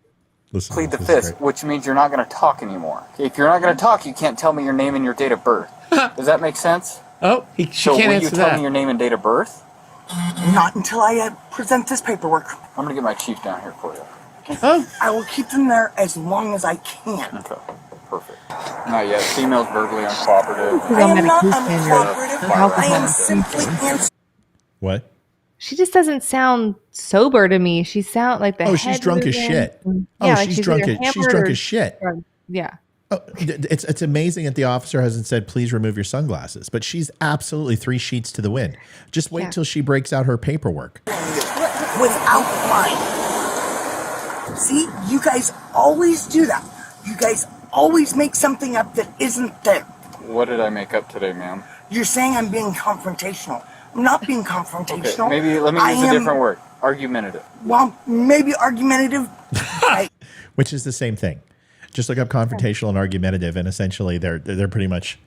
Listen, Plead the this is fifth, great. which means you're not going to talk anymore. If you're not going to talk, you can't tell me your name and your date of birth. Does that make sense? Oh, she So can't will you answer tell that. me your name and date of birth? Not until I present this paperwork. I'm going to get my chief down here for you. Oh, I will keep them there as long as I can. Okay, perfect. Not yet. Female's verbally uncooperative. I am not medication uncooperative. or alcohol. I am simply answering. What? She just doesn't sound sober to me. She sounds like the Oh, she's head drunk as moving. shit. Yeah, Oh, like she's drunk either as she's hammered drunk or as shit. drunk. Yeah. Oh, it's amazing that the officer hasn't said, please remove your sunglasses, but she's absolutely 3 sheets to the wind. Just wait Yeah. till she breaks out her paperwork. Without lying. See, you guys always do that. You guys always make something up that isn't there. What did I make up today, ma'am? You're saying I'm being confrontational. I'm not being Okay, confrontational. maybe let me I use a am- different word. Argumentative. Well, maybe argumentative. Which is the same thing. Just look up confrontational and argumentative, and essentially they're pretty much,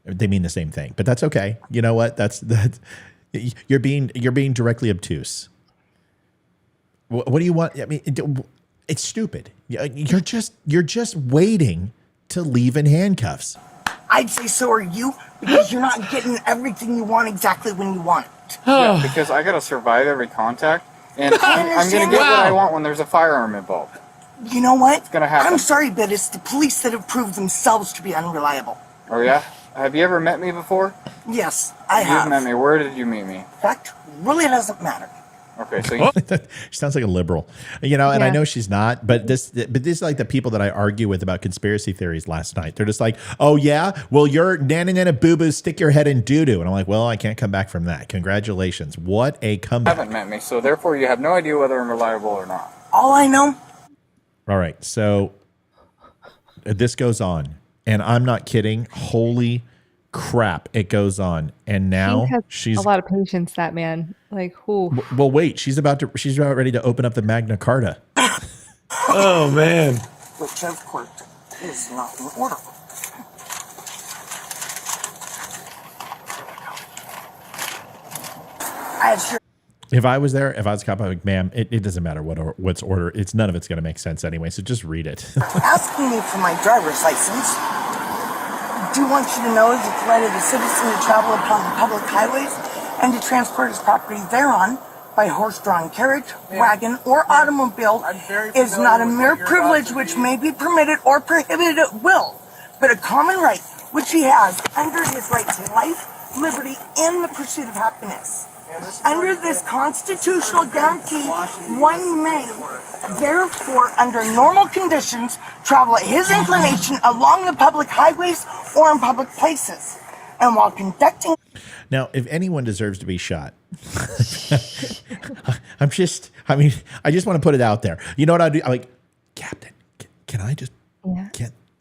they mean the same thing. But that's okay. You know what? That's you're being directly obtuse. What do you want? I mean, it's stupid. You're just waiting to leave in handcuffs. I'd say so are you, because you're not getting everything you want exactly when you want it. Yeah, because I gotta survive every contact, and I'm gonna get what I want when there's a firearm involved. You know what? It's gonna happen. I'm sorry, but it's the police that have proved themselves to be unreliable. Oh yeah? Have you ever met me before? Yes, I You've have. met me. Where did you meet me? In fact, really doesn't matter. Okay, so you, She sounds like a liberal, and I Yeah. know she's not. But this is like the people that I argue with about conspiracy theories last night. They're just like, oh yeah, well you're nana boo boo, stick your head in doo doo, and I'm like, well, I can't come back from that. Congratulations, what a comeback! haven't met me, so therefore you have no idea whether I'm reliable or not. All I know, All right, so this goes on, and I'm not kidding. Holy crap, it goes on, and now He has she's a lot of patience, that man. Like, who? well. Wait, she's about ready to open up the Magna Carta. oh man. which of course is not in order. As your If I was there, if I was a cop, I'd be like, ma'am, it doesn't matter what's order. It's none of it's going to make sense anyway. So just read it. asking me for my driver's license. Do want you to know that the right of the citizen to travel upon public highways and to transport his property thereon by horse-drawn carriage, wagon, or automobile is not a mere privilege which may be permitted or prohibited at will, but a common right which he has under his right to life, liberty, and the pursuit of happiness. Under this constitutional guarantee, one may, therefore, under normal conditions, travel at his inclination along the public highways or in public places. And while conducting... Now, if anyone deserves to be shot, I just want to put it out there. You know what I do? I'm like, Captain, can I just,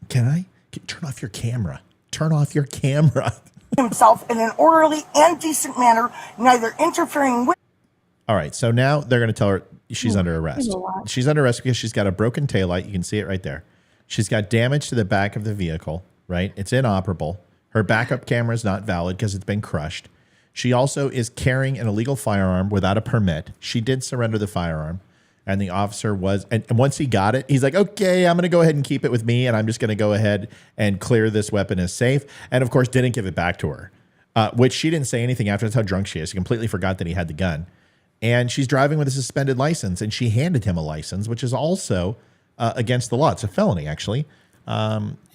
can I turn off your camera? Turn off your camera. himself in an orderly and decent manner, neither interfering with... All right, so now they're going to tell her she's under arrest. She's under arrest because she's got a broken taillight. You can see it right there. She's got damage to the back of the vehicle, right? It's inoperable. Her backup camera is not valid because it's been crushed. She also is carrying an illegal firearm without a permit. She did surrender the firearm, and the officer was, and once he got it, he's like, okay, I'm going to go ahead and keep it with me, and I'm just going to go ahead and clear this weapon as safe. And of course, didn't give it back to her, which she didn't say anything after. That's how drunk she is. She completely forgot that he had the gun. And she's driving with a suspended license, and she handed him a license, which is also against the law. It's a felony, actually,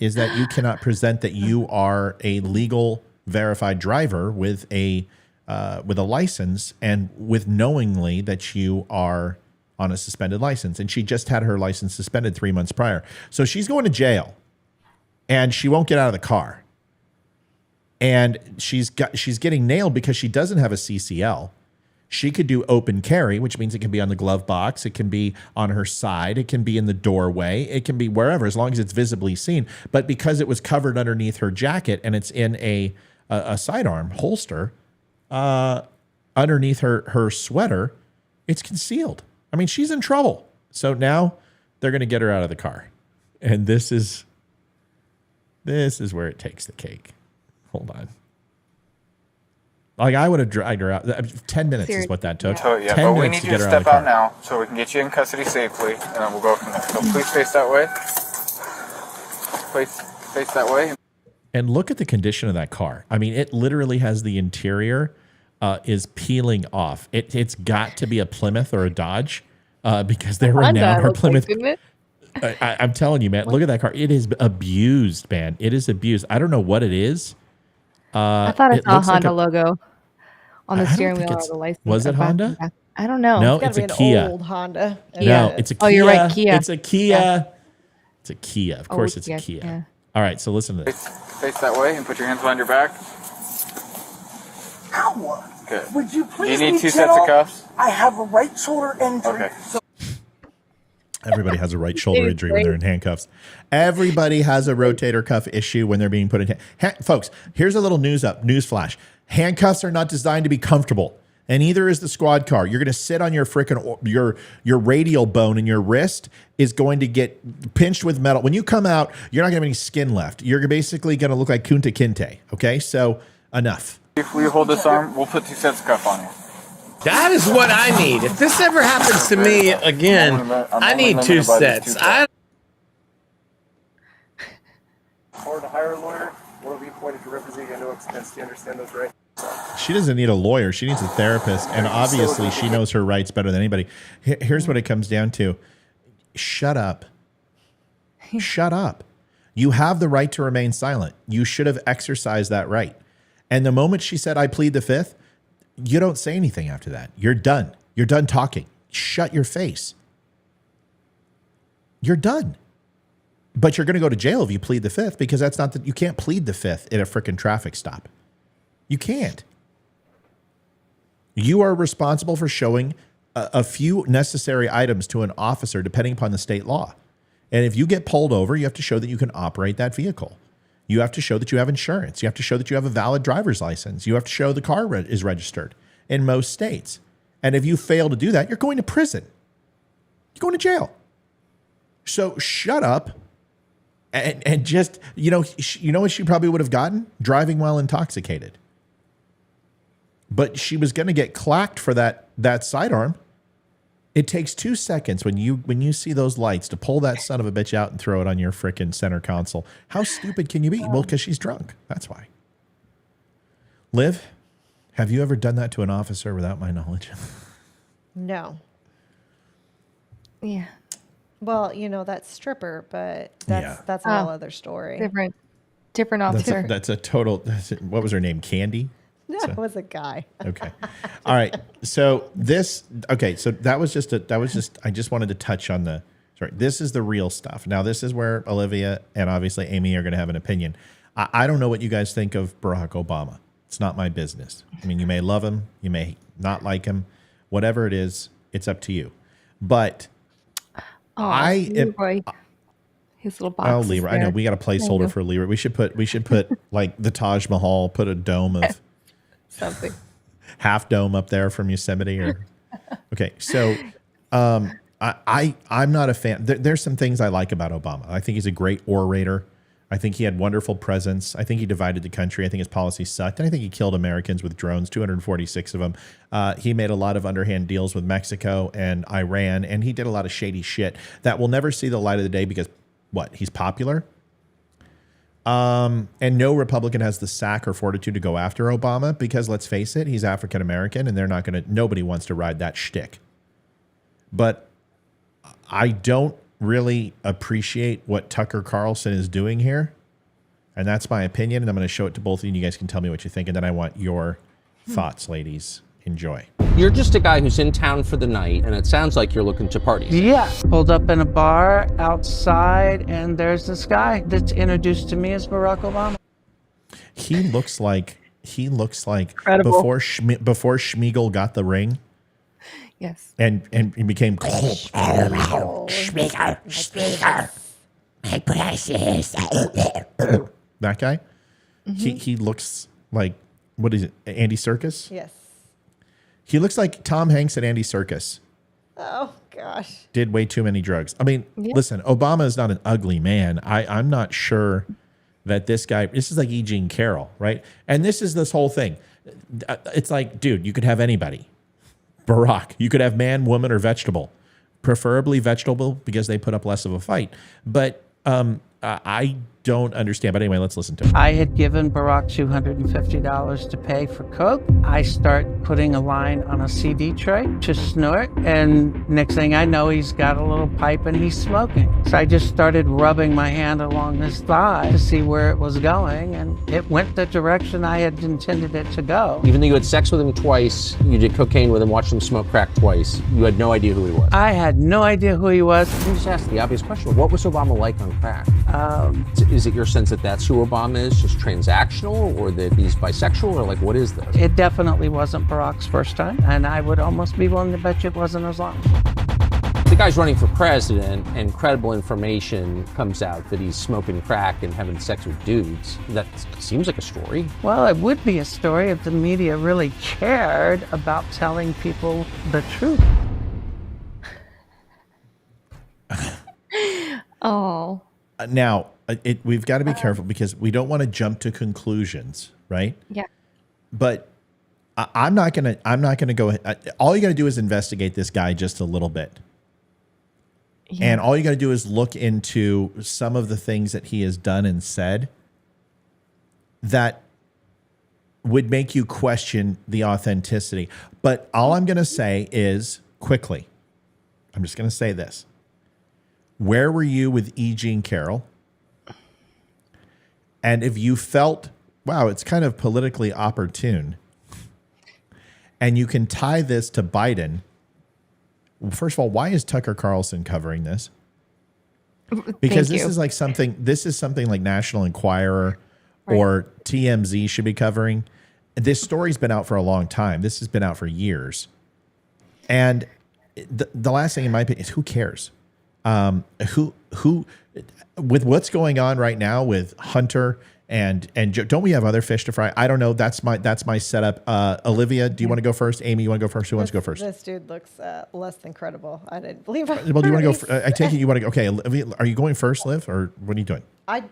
is that you cannot present that you are a legal verified driver with a license and with knowingly that you are on a suspended license. And she just had her license suspended 3 months prior. So she's going to jail and she won't get out of the car. And she's getting nailed because she doesn't have a CCL. She could do open carry, which means it can be on the glove box. It can be on her side. It can be in the doorway. It can be wherever, as long as it's visibly seen. But because it was covered underneath her jacket and it's in a sidearm holster underneath her sweater, it's concealed. I mean, she's in trouble. So now they're going to get her out of the car. And this is where it takes the cake. Hold on. Like, I would have dragged her out. 10 minutes is what that took. So, yeah, 10 but we minutes need to you get to her out of step the car. out now so we can get you in custody safely, and then we'll go from there. So please face that way. Please face that way. And look at the condition of that car. I mean, it literally has the interior is peeling off. It's got to be a Plymouth or a Dodge because they're renowned. Her Plymouth. I'm telling you, man, look at that car. It is abused, man. It is abused. I don't know what it is. I thought I saw a Honda like logo on the I don't steering think wheel or it's- the license. was it Honda? I don't know. No, It's it's gotta a be an Kia. old Honda. No, it's a Kia. Oh, you're right, Kia. It's a Kia. Yeah. It's a Kia. Of course, it's a Kia, Kia. yeah. All right, so listen to this. Face that way and put your hands behind your back. Ow! Good. Would you Do please you need be 2 sets of gentle? cuffs? I have a right shoulder injury. Okay. So Everybody has a right shoulder injury when they're in handcuffs. Everybody has a rotator cuff issue when they're being put in folks, here's a little news flash. Handcuffs are not designed to be comfortable, and neither is the squad car. You're going to sit on your freaking your radial bone in your wrist is going to get pinched with metal. When you come out, you're not going to have any skin left. You're basically going to look like Kunta Kinte. Okay, so enough. If we hold this arm, we'll put 2 sets of cuff on you. That is what I need. If this ever happens to me again, I need 2 sets. Or to hire a lawyer, or be appointed to represent you at no expense. Do you understand those rights? She doesn't need a lawyer. She needs a therapist. And obviously she knows her rights better than anybody. Here's what it comes down to. Shut up. Shut up. You have the right to remain silent. You should have exercised that right. And the moment she said, I plead the fifth, you don't say anything after that. You're done. You're done talking. Shut your face. You're done. But you're going to go to jail if you plead the fifth, because that's not that you can't plead the fifth at a frickin' traffic stop. You can't. You are responsible for showing a few necessary items to an officer depending upon the state law. And if you get pulled over, you have to show that you can operate that vehicle. You have to show that you have insurance. You have to show that you have a valid driver's license. You have to show the car is registered in most states. And if you fail to do that, you're going to prison. You're going to jail. So shut up and just, you know what she probably would have gotten? Driving while intoxicated. but she was going to get clacked for that sidearm. It takes 2 seconds when you see those lights to pull that son of a bitch out and throw it on your frickin' center console. How stupid can you be? Well, because she's drunk. That's why. Liv, have you ever done that to an officer without my knowledge? No. Yeah. Well, that's stripper, but that's a whole other story. Different officer. That's a total. What was her name? Candy? No, it was a guy. Okay. All right. So that was just I just wanted to touch on this is the real stuff. Now, this is where Olivia and obviously Amy are going to have an opinion. I don't know what you guys think of Barack Obama. It's not my business. I mean, you may love him, you may not like him, whatever it is, it's up to you. But Leroy. His little box. Oh, Leroy. I know we got a placeholder for Leroy. We should put like the Taj Mahal, put a dome of something. Half dome up there from Yosemite okay. So I'm not a fan. There's some things I like about Obama. I think he's a great orator. I think he had wonderful presence. I think he divided the country. I think his policy sucked. And I think he killed Americans with drones, 246 of them. He made a lot of underhand deals with Mexico and Iran, and he did a lot of shady shit that will never see the light of the day because, he's popular? And no Republican has the sack or fortitude to go after Obama because, let's face it, he's African-American, and nobody wants to ride that shtick. But I don't really appreciate what Tucker Carlson is doing here. And that's my opinion. And I'm going to show it to both of you. And you guys can tell me what you think. And then I want your thoughts, ladies. Enjoy. You're just a guy who's in town for the night, and it sounds like you're looking to party. Yeah. Pulled up in a bar outside, and there's this guy that's introduced to me as Barack Obama. He looks like Incredible. before Schmiegel got the ring. Yes. And he became Speaker, my precious. that guy. He looks like, what is it, Andy Serkis? Yes. He looks like Tom Hanks and Andy Serkis. Oh gosh. Did way too many drugs. I mean, listen, Obama is not an ugly man. I'm not sure that this is like E. Jean Carroll, right? And this whole thing. It's like, dude, you could have anybody. Barack. You could have man, woman, or vegetable. Preferably vegetable because they put up less of a fight. But I don't understand. But anyway, let's listen to it. I had given Barack $250 to pay for coke. I start putting a line on a CD tray to snort, and next thing I know, he's got a little pipe and he's smoking. So I just started rubbing my hand along his thigh to see where it was going, and it went the direction I had intended it to go. Even though you had sex with him twice, you did cocaine with him, watched him smoke crack twice, you had no idea who he was. I had no idea who he was. Let me just ask the obvious question. What was Obama like on crack? Is it your sense that that's who Obama is, just transactional, or that he's bisexual, or like what is this? It definitely wasn't Barack's first time, and I would almost be willing to bet you it wasn't his last. The guy's running for president, and credible information comes out that he's smoking crack and having sex with dudes. That seems like a story. Well, it would be a story if the media really cared about telling people the truth. Oh. Now, we've got to be careful because we don't want to jump to conclusions, right? Yeah. But I'm not gonna go. All you got to do is investigate this guy just a little bit, and all you got to do is look into some of the things that he has done and said that would make you question the authenticity. But all I'm going to say is quickly, I'm just going to say this. Where were you with E. Jean Carroll? And if you felt, wow, it's kind of politically opportune, and you can tie this to Biden, well, first of all, why is Tucker Carlson covering this? Because this is something like National Enquirer or TMZ should be covering. This story's been out for a long time. This has been out for years. And the last thing in my opinion is who cares? Who with what's going on right now with Hunter and don't we have other fish to fry? I don't know. That's my setup. Olivia, do you want to go first? Amy, you want to go first? Who wants to go first? This dude looks less than credible. I didn't believe him. Well, do you want to go? I take it you want to go. Okay, Olivia, are you going first, Liv, or what are you doing? I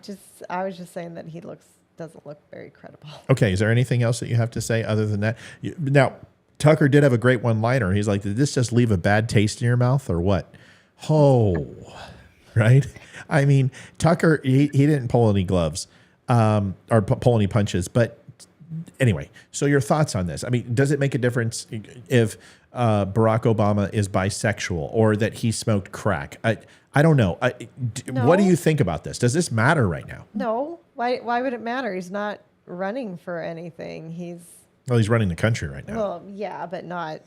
was just saying that he looks doesn't look very credible. Okay, is there anything else that you have to say other than that? Now, Tucker did have a great one-liner. He's like, did this just leave a bad taste in your mouth or what? Oh, right? I mean, Tucker, he didn't pull any gloves or pull any punches. But anyway, so your thoughts on this? I mean, does it make a difference if Barack Obama is bisexual or that he smoked crack? I don't know. No. What do you think about this? Does this matter right now? No. Why would it matter? He's not running for anything. Well, he's running the country right now. Well, yeah, but not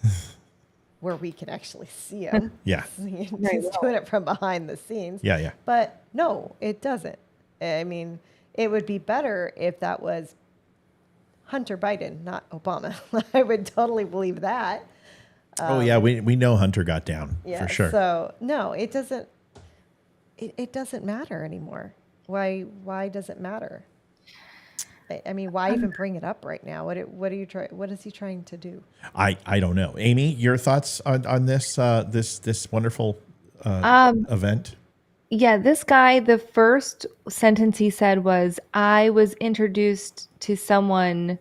where we can actually see him. Yeah. He's doing it from behind the scenes. Yeah, yeah. But no, it doesn't. I mean, it would be better if that was Hunter Biden, not Obama. I would totally believe that. Oh, yeah, we know Hunter got down Yeah, for sure. So, no, it doesn't. It doesn't matter anymore. Why does it matter? I mean, why even bring it up right now? What are you trying? What is he trying to do? I don't know. Amy, your thoughts on this this wonderful event? Yeah, this guy, the first sentence he said was, I was introduced to someone,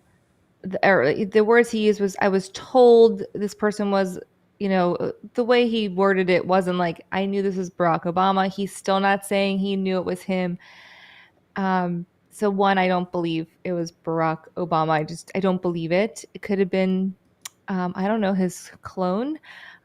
or the words he used was, I was told this person was, the way he worded it wasn't like, I knew this was Barack Obama. He's still not saying he knew it was him. So one, I don't believe it was Barack Obama. I don't believe it. It could have been, I don't know, his clone.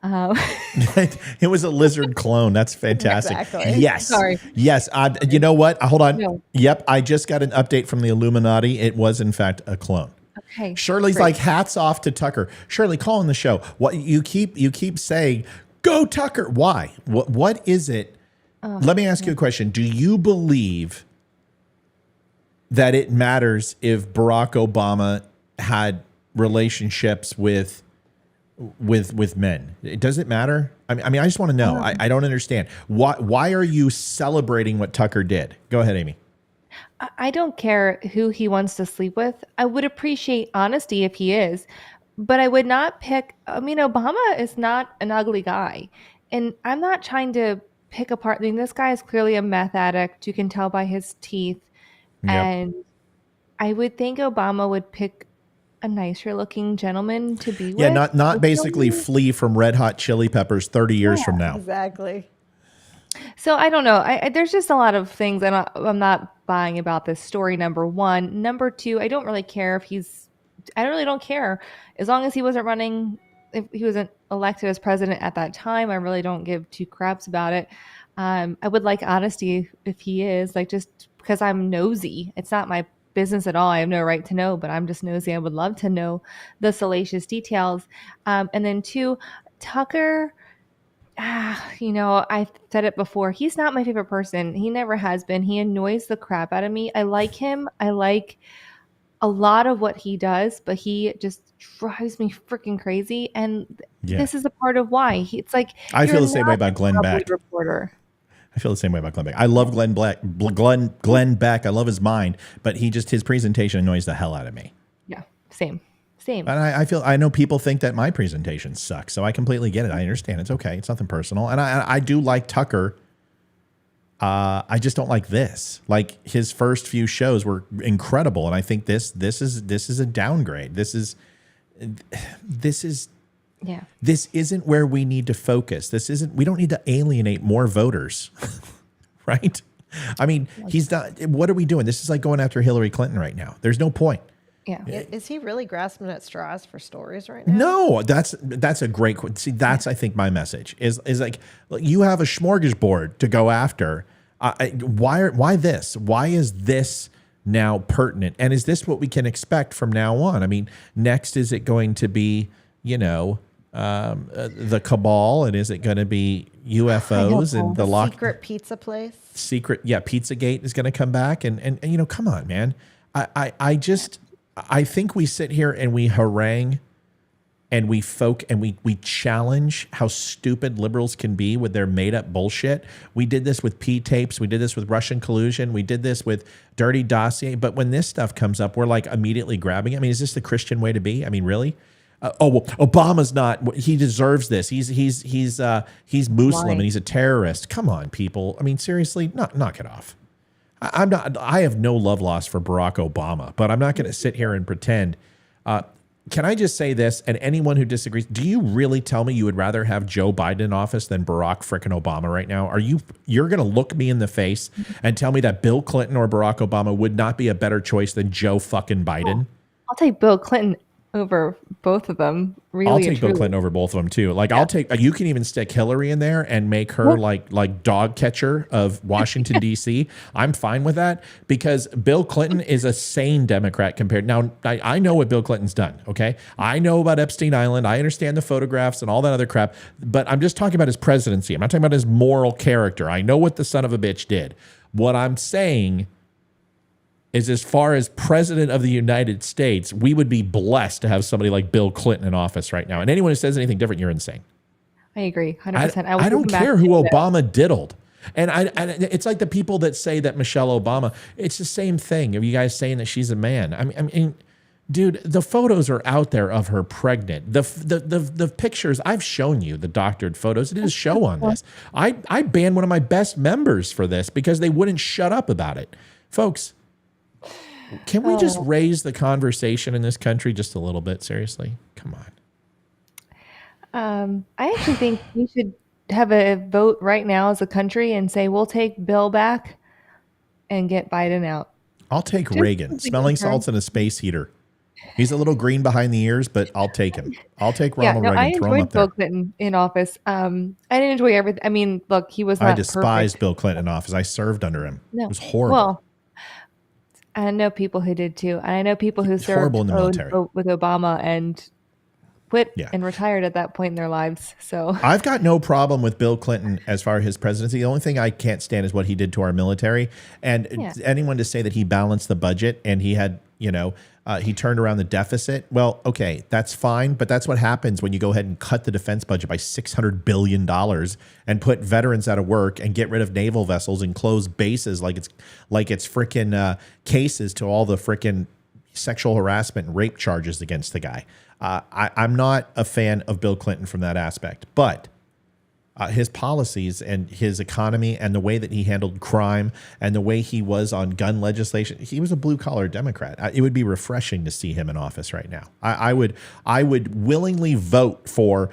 It was a lizard clone. That's fantastic. Exactly. Yes. Sorry. Yes. You know what? Hold on. No. Yep. I just got an update from the Illuminati. It was in fact a clone. Okay. Shirley's great. like, hats off to Tucker. Shirley, call in the show. What you keep saying, go Tucker. Why? What is it? Let me ask you a question. Do you believe that it matters if Barack Obama had relationships with men? Does it matter? I mean, I just want to know. I don't understand. Why are you celebrating what Tucker did? Go ahead, Amy. I don't care who he wants to sleep with. I would appreciate honesty if he is, but I would not pick. I mean, Obama is not an ugly guy, and I'm not trying to pick apart. I mean, this guy is clearly a meth addict. You can tell by his teeth. Yep. And I would think Obama would pick a nicer looking gentleman to be with. Yeah, not basically flee from Red Hot Chili Peppers 30 years from now. Exactly. So I don't know. There's just a lot of things I'm not buying about this story, number one. Number two, I don't really care I really don't care. As long as he wasn't running, if he wasn't elected as president at that time, I really don't give two craps about it. I would like honesty if he is, like, just because I'm nosy. It's not my business at all. I have no right to know, but I'm just nosy. I would love to know the salacious details. And then two, Tucker, I said it before. He's not my favorite person. He never has been. He annoys the crap out of me. I like him. I like a lot of what he does, but he just drives me freaking crazy. And this is a part of why. It's like, I feel the same way about Glenn Beck. Reporter. I feel the same way about Glenn Beck. I love Glenn Beck. I love his mind, but his presentation annoys the hell out of me. Yeah, same. And I know people think that my presentation sucks, so I completely get it. I understand. It's okay. It's nothing personal. And I do like Tucker. I just don't like this. Like, his first few shows were incredible, and I think this is a downgrade. This isn't where we need to focus. We don't need to alienate more voters, right? I mean, he's not. What are we doing? This is like going after Hillary Clinton right now. There's no point. Yeah. Is he really grasping at straws for stories right now? No, that's a great. See, that's I think my message is like, you have a smorgasbord to go after. Why this? Why is this now pertinent? And is this what we can expect from now on? I mean, next, is it going to be, the cabal, and is it going to be UFOs and the secret pizza place? Pizzagate is going to come back, and come on, man. I think we sit here and we harangue and we challenge how stupid liberals can be with their made up bullshit. We did this with P-tapes. We did this with Russian collusion. We did this with Dirty Dossier. But when this stuff comes up, we're like immediately grabbing it. I mean, is this the Christian way to be? I mean, really? Obama's not. He deserves this. He's Muslim and he's a terrorist. Come on, people. I mean, seriously, knock it off. I'm not. I have no love lost for Barack Obama, but I'm not going to sit here and pretend. Can I just say this? And anyone who disagrees, do you really tell me you would rather have Joe Biden in office than Barack frickin' Obama right now? You're going to look me in the face and tell me that Bill Clinton or Barack Obama would not be a better choice than Joe fucking Biden? I'll take Bill Clinton over both of them. Really, I'll take Bill Clinton over both of them too. Like I'll take. You can even stick Hillary in there and make her like dog catcher of Washington D.C. I'm fine with that because Bill Clinton is a sane Democrat compared. Now I know what Bill Clinton's done. Okay, I know about Epstein Island. I understand the photographs and all that other crap. But I'm just talking about his presidency. I'm not talking about his moral character. I know what the son of a bitch did. What I'm saying is, as far as president of the United States, we would be blessed to have somebody like Bill Clinton in office right now. And anyone who says anything different, you're insane. I agree, 100%. I don't care who Obama diddled. And it's like the people that say that Michelle Obama, it's the same thing. Are you guys saying that she's a man? I mean, dude, the photos are out there of her pregnant. The pictures, I've shown you the doctored photos. It is a show on this. I banned one of my best members for this because they wouldn't shut up about it. Folks, can we just raise the conversation in this country just a little bit? Seriously, come on. I actually think we should have a vote right now as a country and say we'll take Bill back and get Biden out. I'll take Reagan, smelling salts and a space heater. He's a little green behind the ears, but I'll take him. I'll take Ronald Reagan. I throw him enjoyed up there. Bill Clinton in office. I didn't enjoy everything. I mean, look, he was not I despised perfect. Bill Clinton in office. I served under him. No. It was horrible. Well, I know people who did too. And I know people who served horrible in the military. with Obama and quit and retired at that point in their lives. So I've got no problem with Bill Clinton as far as his presidency. The only thing I can't stand is what he did to our military. And anyone to say that he balanced the budget and he had, he turned around the deficit. Well, okay, that's fine. But that's what happens when you go ahead and cut the defense budget by $600 billion and put veterans out of work and get rid of naval vessels and close bases like it's freaking cases to all the freaking sexual harassment and rape charges against the guy. I'm not a fan of Bill Clinton from that aspect, but his policies and his economy and the way that he handled crime and the way he was on gun legislation, he was a blue collar Democrat. It would be refreshing to see him in office right now. I would willingly vote for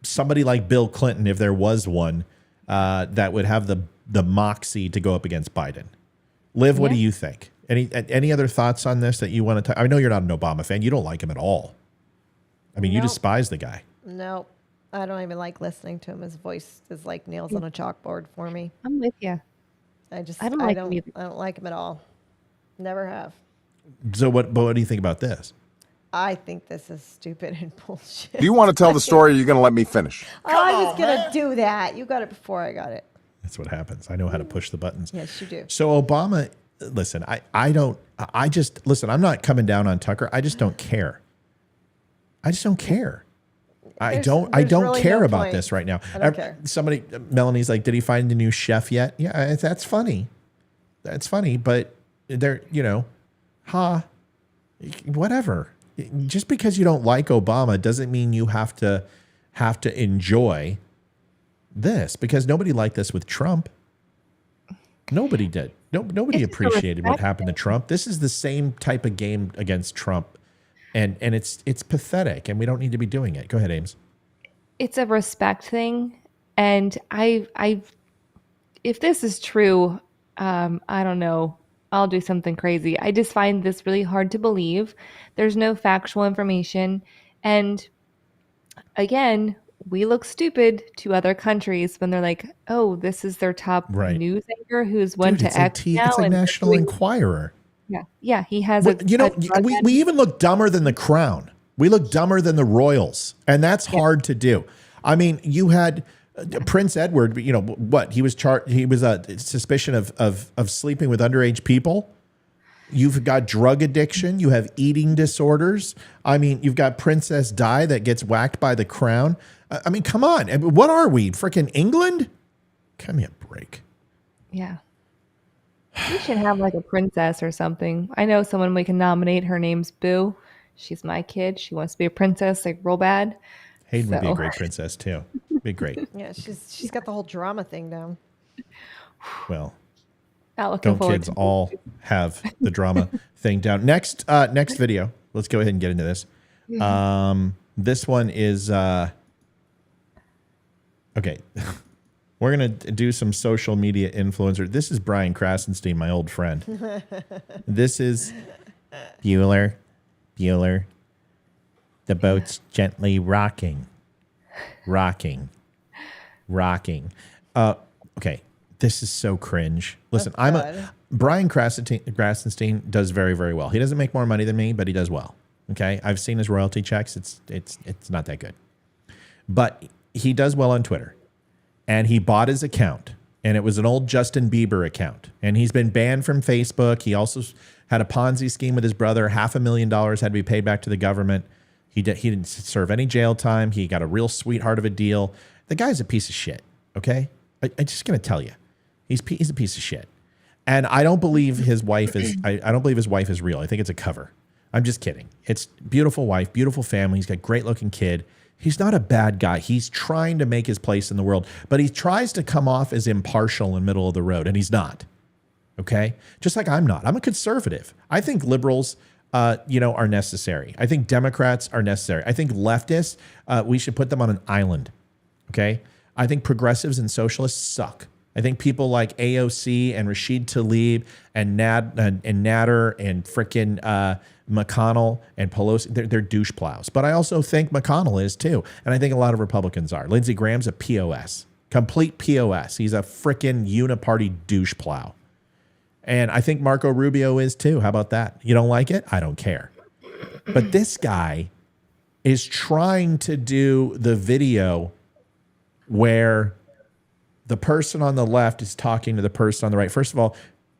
somebody like Bill Clinton if there was one that would have the moxie to go up against Biden. Liv, what do you think? Any other thoughts on this that you want to? I know you're not an Obama fan. You don't like him at all. I mean, you despise the guy. No, I don't even like listening to him. His voice is like nails on a chalkboard for me. I'm with you. I don't like him either. I don't like him at all. Never have. So what do you think about this? I think this is stupid and bullshit. Do you want to tell the story or are you going to let me finish? I was going to do that. You got it before I got it. That's what happens. I know how to push the buttons. Yes, you do. So Obama, listen, listen, I'm not coming down on Tucker. I just don't care. I just don't care. I don't really care no about point. this right now. I don't care. Somebody, Melanie's like, did he find a new chef yet? Yeah, that's funny. That's funny, but they're, whatever. Just because you don't like Obama doesn't mean you have to enjoy this, because nobody liked this with Trump. Nobody did. Nobody appreciated what happened to Trump. This is the same type of game against Trump. And it's pathetic, and we don't need to be doing it. Go ahead, Ames. It's a respect thing, and if this is true, I don't know. I'll do something crazy. I just find this really hard to believe. There's no factual information, and again, we look stupid to other countries when they're like, "Oh, this is their top news anchor who's went to X now." It's a National Enquirer. Yeah, he has we even look dumber than the Crown. We look dumber than the royals, and that's hard to do. I mean, you had Prince Edward. What he was charged? He was a suspicion of sleeping with underage people. You've got drug addiction. You have eating disorders. I mean, you've got Princess Di that gets whacked by the Crown. I mean, come on. What are we? Freaking England? Give me a break. Yeah. We should have like a princess or something. I know someone we can nominate. Her name's Boo. She's my kid. She wants to be a princess, like real bad. Hayden would be a great princess too. Be great. Yeah, she's got the whole drama thing down. Well, Not looking Don't forward kids to all have the drama thing down? Next video. Let's go ahead and get into this. This one is okay. We're gonna do some social media influencer. This is Brian Krasenstein, my old friend. This is Bueller. The boat's gently rocking. Okay. This is so cringe. Listen, Brian Krasenstein does very, very well. He doesn't make more money than me, but he does well. Okay. I've seen his royalty checks. It's not that good. But he does well on Twitter. And he bought his account. And it was an old Justin Bieber account. And he's been banned from Facebook. He also had a Ponzi scheme with his brother. $500,000 had to be paid back to the government. He didn't serve any jail time. He got a real sweetheart of a deal. The guy's a piece of shit. Okay. I'm just going to tell you. He's a piece of shit. And I don't believe his wife is, I don't believe his wife is real. I think it's a cover. I'm just kidding. It's beautiful wife, beautiful family. He's got a great looking kid. He's not a bad guy. He's trying to make his place in the world, but he tries to come off as impartial in middle of the road, and he's not. Okay? Just like I'm not. I'm a conservative. I think liberals, are necessary. I think Democrats are necessary. I think leftists, we should put them on an island. Okay? I think progressives and socialists suck. I think people like AOC and Rashid Tlaib and Nader and frickin' McConnell and Pelosi, they're douche plows. But I also think McConnell is too. And I think a lot of Republicans are. Lindsey Graham's a POS. Complete POS. He's a frickin' uniparty douche plow. And I think Marco Rubio is too. How about that? You don't like it? I don't care. But this guy is trying to do the video where the person on the left is talking to the person on the right. First of all,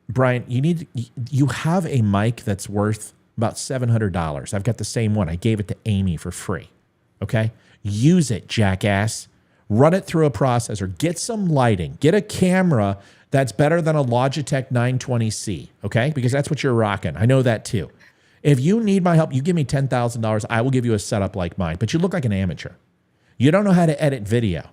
Brian, you have a mic that's worth about $700. I've got the same one. I gave it to Amy for free. Okay? Use it, jackass. Run it through a processor. Get some lighting. Get a camera that's better than a Logitech 920C. Okay? Because that's what you're rocking. I know that too. If you need my help, you give me $10,000. I will give you a setup like mine. But you look like an amateur. You don't know how to edit video.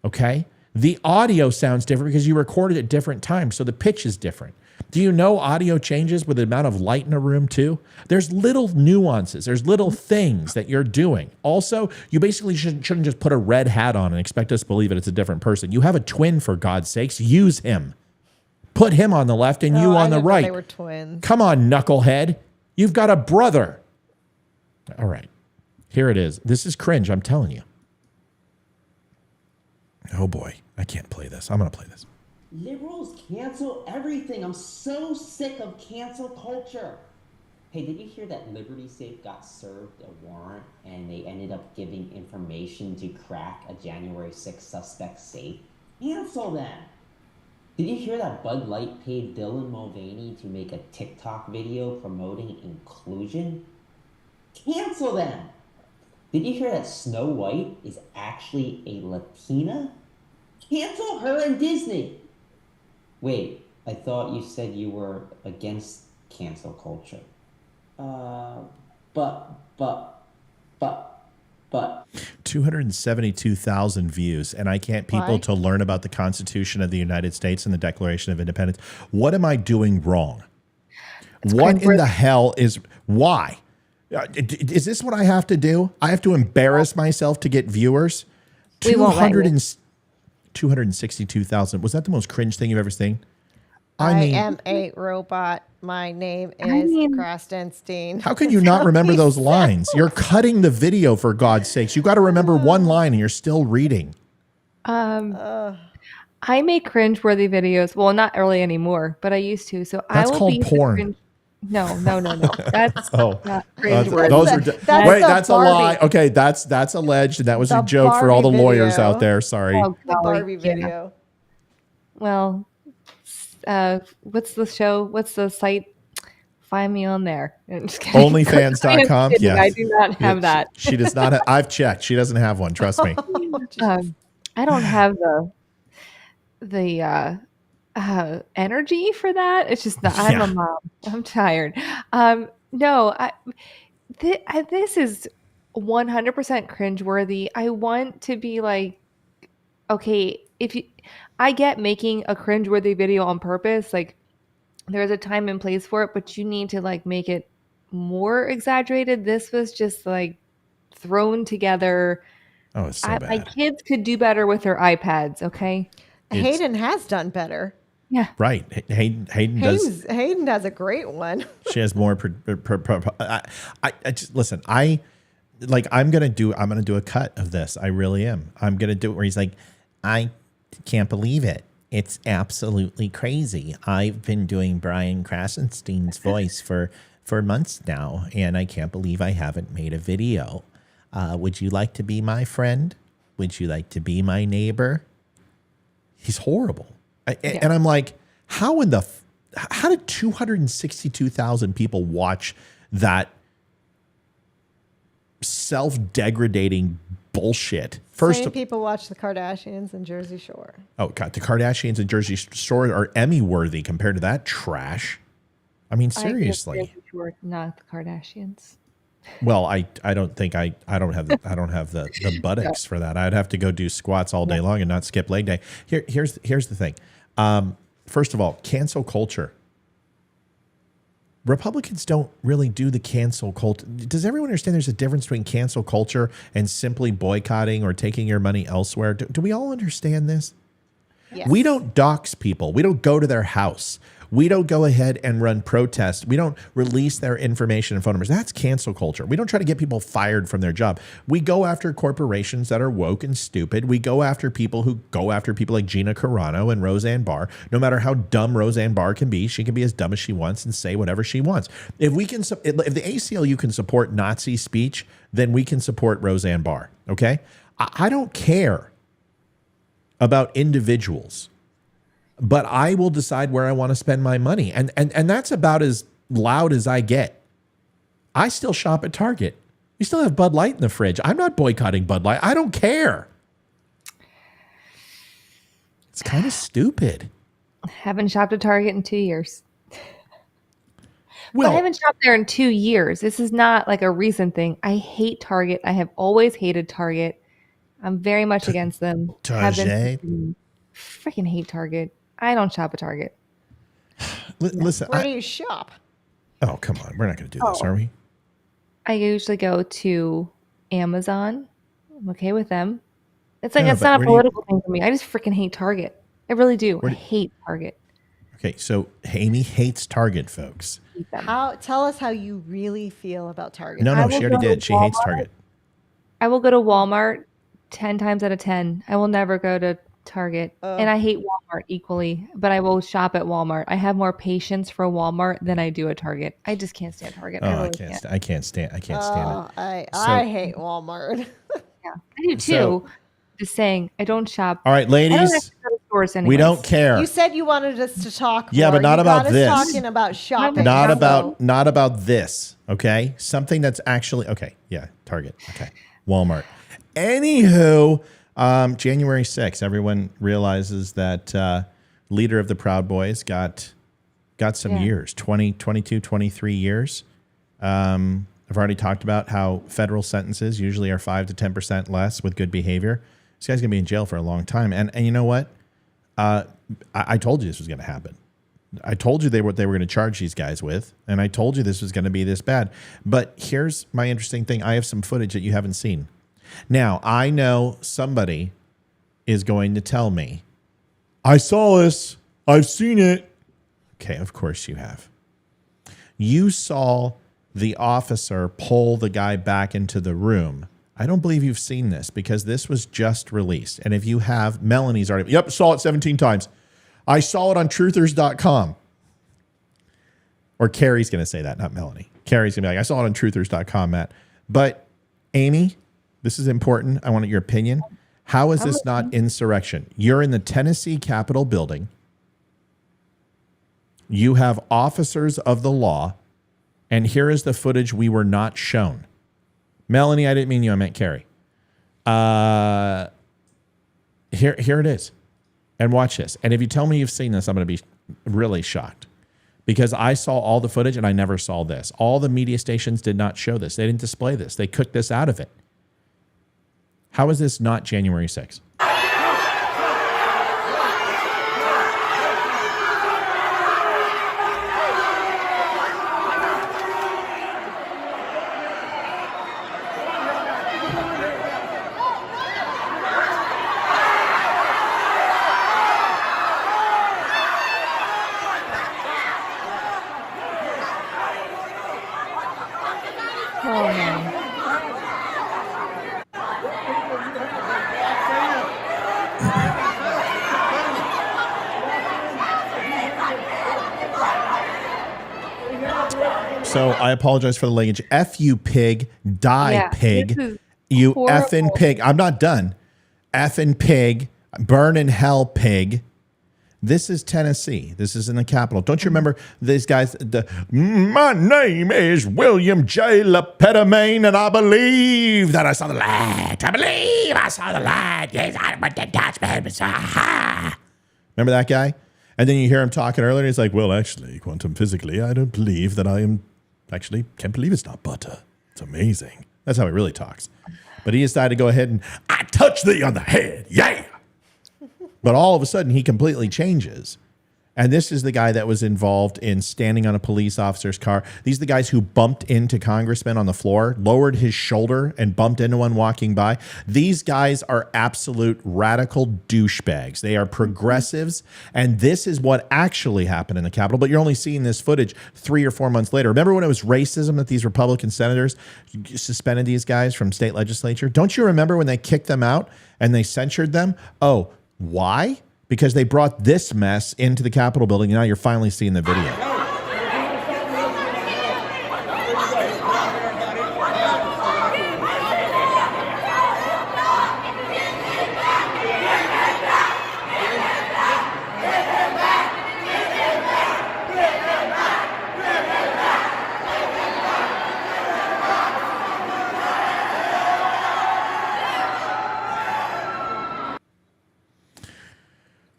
Okay? The audio sounds different because you recorded at different times, so the pitch is different. Do you know audio changes with the amount of light in a room too? There's little nuances. There's little things that you're doing. Also, you basically shouldn't just put a red hat on and expect us to believe that it's a different person. You have a twin, for God's sakes. Use him. Put him on the left and you on the right. They were twins. Come on, knucklehead. You've got a brother. All right. Here it is. This is cringe, I'm telling you. Oh boy, I can't play this. I'm going to play this. Liberals cancel everything. I'm so sick of cancel culture. Hey, did you hear that Liberty Safe got served a warrant and they ended up giving information to crack a January 6th suspect safe? Cancel them. Did you hear that Bud Light paid Dylan Mulvaney to make a TikTok video promoting inclusion? Cancel them. Did you hear that Snow White is actually a Latina? Cancel her and Disney. Wait, I thought you said you were against cancel culture. But. 272,000 views, and I can't people to learn about the Constitution of the United States and the Declaration of Independence. What am I doing wrong? What in the hell is, why? Is this what I have to do? I have to embarrass myself to get viewers? 262,000. Was that the most cringe thing you've ever seen? I am a robot. My name is Krasenstein. How can you not remember those lines? You're cutting the video, for God's sakes. You got to remember one line and you're still reading. I make cringe-worthy videos. Well, not really anymore, but I used to. So that's I will called be porn. No. That's not cringe-worthy. Those are that's a lie. Okay, that's alleged, and that was a joke for all the lawyers out there. Sorry. The Barbie video. Well, what's the show? What's the site? Find me on there. Onlyfans.com. Yes. I do not have that. She does not have, I've checked. She doesn't have one. Trust me. I don't have the energy for that. It's just that I'm a mom. I'm tired. No, this is 100% cringeworthy. I want to be like, okay, I get making a cringeworthy video on purpose. Like there's a time and place for it, but you need to like make it more exaggerated. This was just like thrown together. Oh, it's so My bad. kids could do better with their iPads. Okay. Hayden has done better. Yeah. Right. Hayden does. Hayden has a great one. She has more. I just listen. I'm gonna do a cut of this. I really am. I'm gonna do it where he's like, I can't believe it. It's absolutely crazy. I've been doing Brian Krasenstein's voice for months now, and I can't believe I haven't made a video. Would you like to be my friend? Would you like to be my neighbor? He's horrible. And I'm like, how did 262,000 people watch that self-degrading bullshit? Same people watch the Kardashians and Jersey Shore. Oh God, the Kardashians and Jersey Shore are Emmy worthy compared to that trash. I mean, seriously. Jersey Shore, not the Kardashians. Well, I don't think I don't have the buttocks for that. I'd have to go do squats all day long and not skip leg day. Here's the thing. First of all, cancel culture. Republicans don't really do the cancel culture. Does everyone understand there's a difference between cancel culture and simply boycotting or taking your money elsewhere? Do we all understand this? Yes. We don't dox people. We don't go to their house. We don't go ahead and run protests. We don't release their information and phone numbers. That's cancel culture. We don't try to get people fired from their job. We go after corporations that are woke and stupid. We go after people who go after people like Gina Carano and Roseanne Barr. No matter how dumb Roseanne Barr can be, she can be as dumb as she wants and say whatever she wants. If the ACLU can support Nazi speech, then we can support Roseanne Barr. Okay? I don't care about individuals, but I will decide where I want to spend my money. And that's about as loud as I get. I still shop at Target. We still have Bud Light in the fridge. I'm not boycotting Bud Light. I don't care. It's kind of stupid. Haven't shopped at Target in 2 years. Well, I haven't shopped there in 2 years. This is not like a recent thing. I hate Target. I have always hated Target. I'm very much against them. Target? Freaking hate Target. I don't shop at Target. Listen. Where do you shop? Oh, come on. We're not going to do this, are we? I usually go to Amazon. I'm okay with them. It's like, Yeah, it's but not a where do you- political thing for me. I just freaking hate Target. I really do. I hate Target. Okay, so Amy hates Target, folks. Tell us how you really feel about Target. No, she already did. She hates Target. I will go to Walmart 10 times out of 10. I will never go to Target. And I hate Walmart equally, but I will shop at Walmart. I have more patience for Walmart than I do at Target. I just can't stand Target. Oh, really I can't stand it. I hate Walmart. Yeah, I do too. Just saying, I don't shop. All right, I don't ladies, have to go to stores we anyways. don't care. You said you wanted us to talk. Yeah, more. but not You about got us this. Talking about shopping. Not so- about this. Okay, something that's actually okay. Yeah, Target. Okay, Walmart. Anywho, January 6th, everyone realizes that leader of the Proud Boys got some years, 20, 22, 23 years. I've already talked about how federal sentences usually are 5 to 10% less with good behavior. This guy's going to be in jail for a long time. And you know what? I told you this was going to happen. I told you they were going to charge these guys with, and I told you this was going to be this bad. But here's my interesting thing. I have some footage that you haven't seen. Now, I know somebody is going to tell me, I saw this. I've seen it. Okay, of course you have. You saw the officer pull the guy back into the room. I don't believe you've seen this because this was just released. And if you have, Melanie's already, yep, saw it 17 times. I saw it on truthers.com. Or Carrie's going to say that, not Melanie. Carrie's going to be like, I saw it on truthers.com, Matt. But Amy, this is important. I want your opinion. How is this not insurrection? You're in the Tennessee Capitol building. You have officers of the law. And here is the footage we were not shown. Melanie, I didn't mean you. I meant Carrie. Here it is. And watch this. And if you tell me you've seen this, I'm going to be really shocked. Because I saw all the footage and I never saw this. All the media stations did not show this. They didn't display this. They cooked this out of it. How is this not January 6th? Oh man. So I apologize for the language. F you pig, die Yeah, pig, this is you horrible. effing pig. I'm not done. Effing pig, burn in hell pig. This is Tennessee. This is in the capital. Don't you remember these guys? My name is William J. Lepetamain, and I believe that I saw the light. I believe I saw the light. Yes, I went to Dutchman. Remember that guy? And then you hear him talking earlier, and he's like, well, actually, quantum physically, I don't believe that I am, actually, can't believe it's not butter. It's amazing. That's how he really talks. But he decided to go ahead and, I touch thee on the head. Yeah. But all of a sudden, he completely changes. And this is the guy that was involved in standing on a police officer's car. These are the guys who bumped into congressmen on the floor, lowered his shoulder, and bumped into one walking by. These guys are absolute radical douchebags. They are progressives. And this is what actually happened in the Capitol. But you're only seeing this footage 3 or 4 months later. Remember when it was racism that these Republican senators suspended these guys from state legislature? Don't you remember when they kicked them out and they censured them? Oh, why? Because they brought this mess into the Capitol building, and now you're finally seeing the video.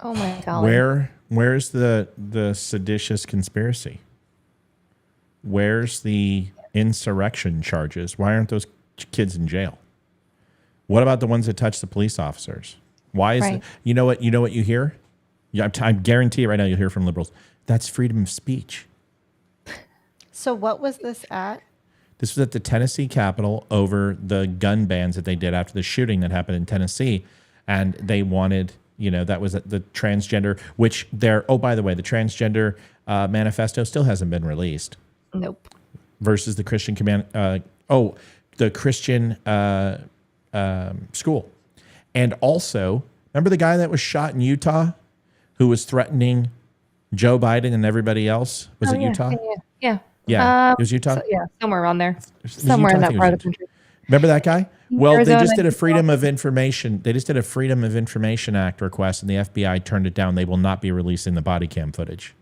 Oh my God. Where's the seditious conspiracy? Where's the insurrection charges? Why aren't those kids in jail? What about the ones that touch the police officers? Why is it? You know what you hear? Yeah, I guarantee you right now you'll hear from liberals. That's freedom of speech. So what was this at? This was at the Tennessee Capitol over the gun bans that they did after the shooting that happened in Tennessee, and they wanted. That was the transgender, which by the way, the transgender manifesto still hasn't been released. Nope. Versus the Christian the Christian school. And also, remember the guy that was shot in Utah who was threatening Joe Biden and everybody else? Was it Utah? Yeah. Yeah. It was Utah? Somewhere around there. Somewhere in that part of the country. Remember that guy? Well, Arizona, they just did a Freedom of Information. They just did a Freedom of Information Act request, and the FBI turned it down. They will not be releasing the body cam footage.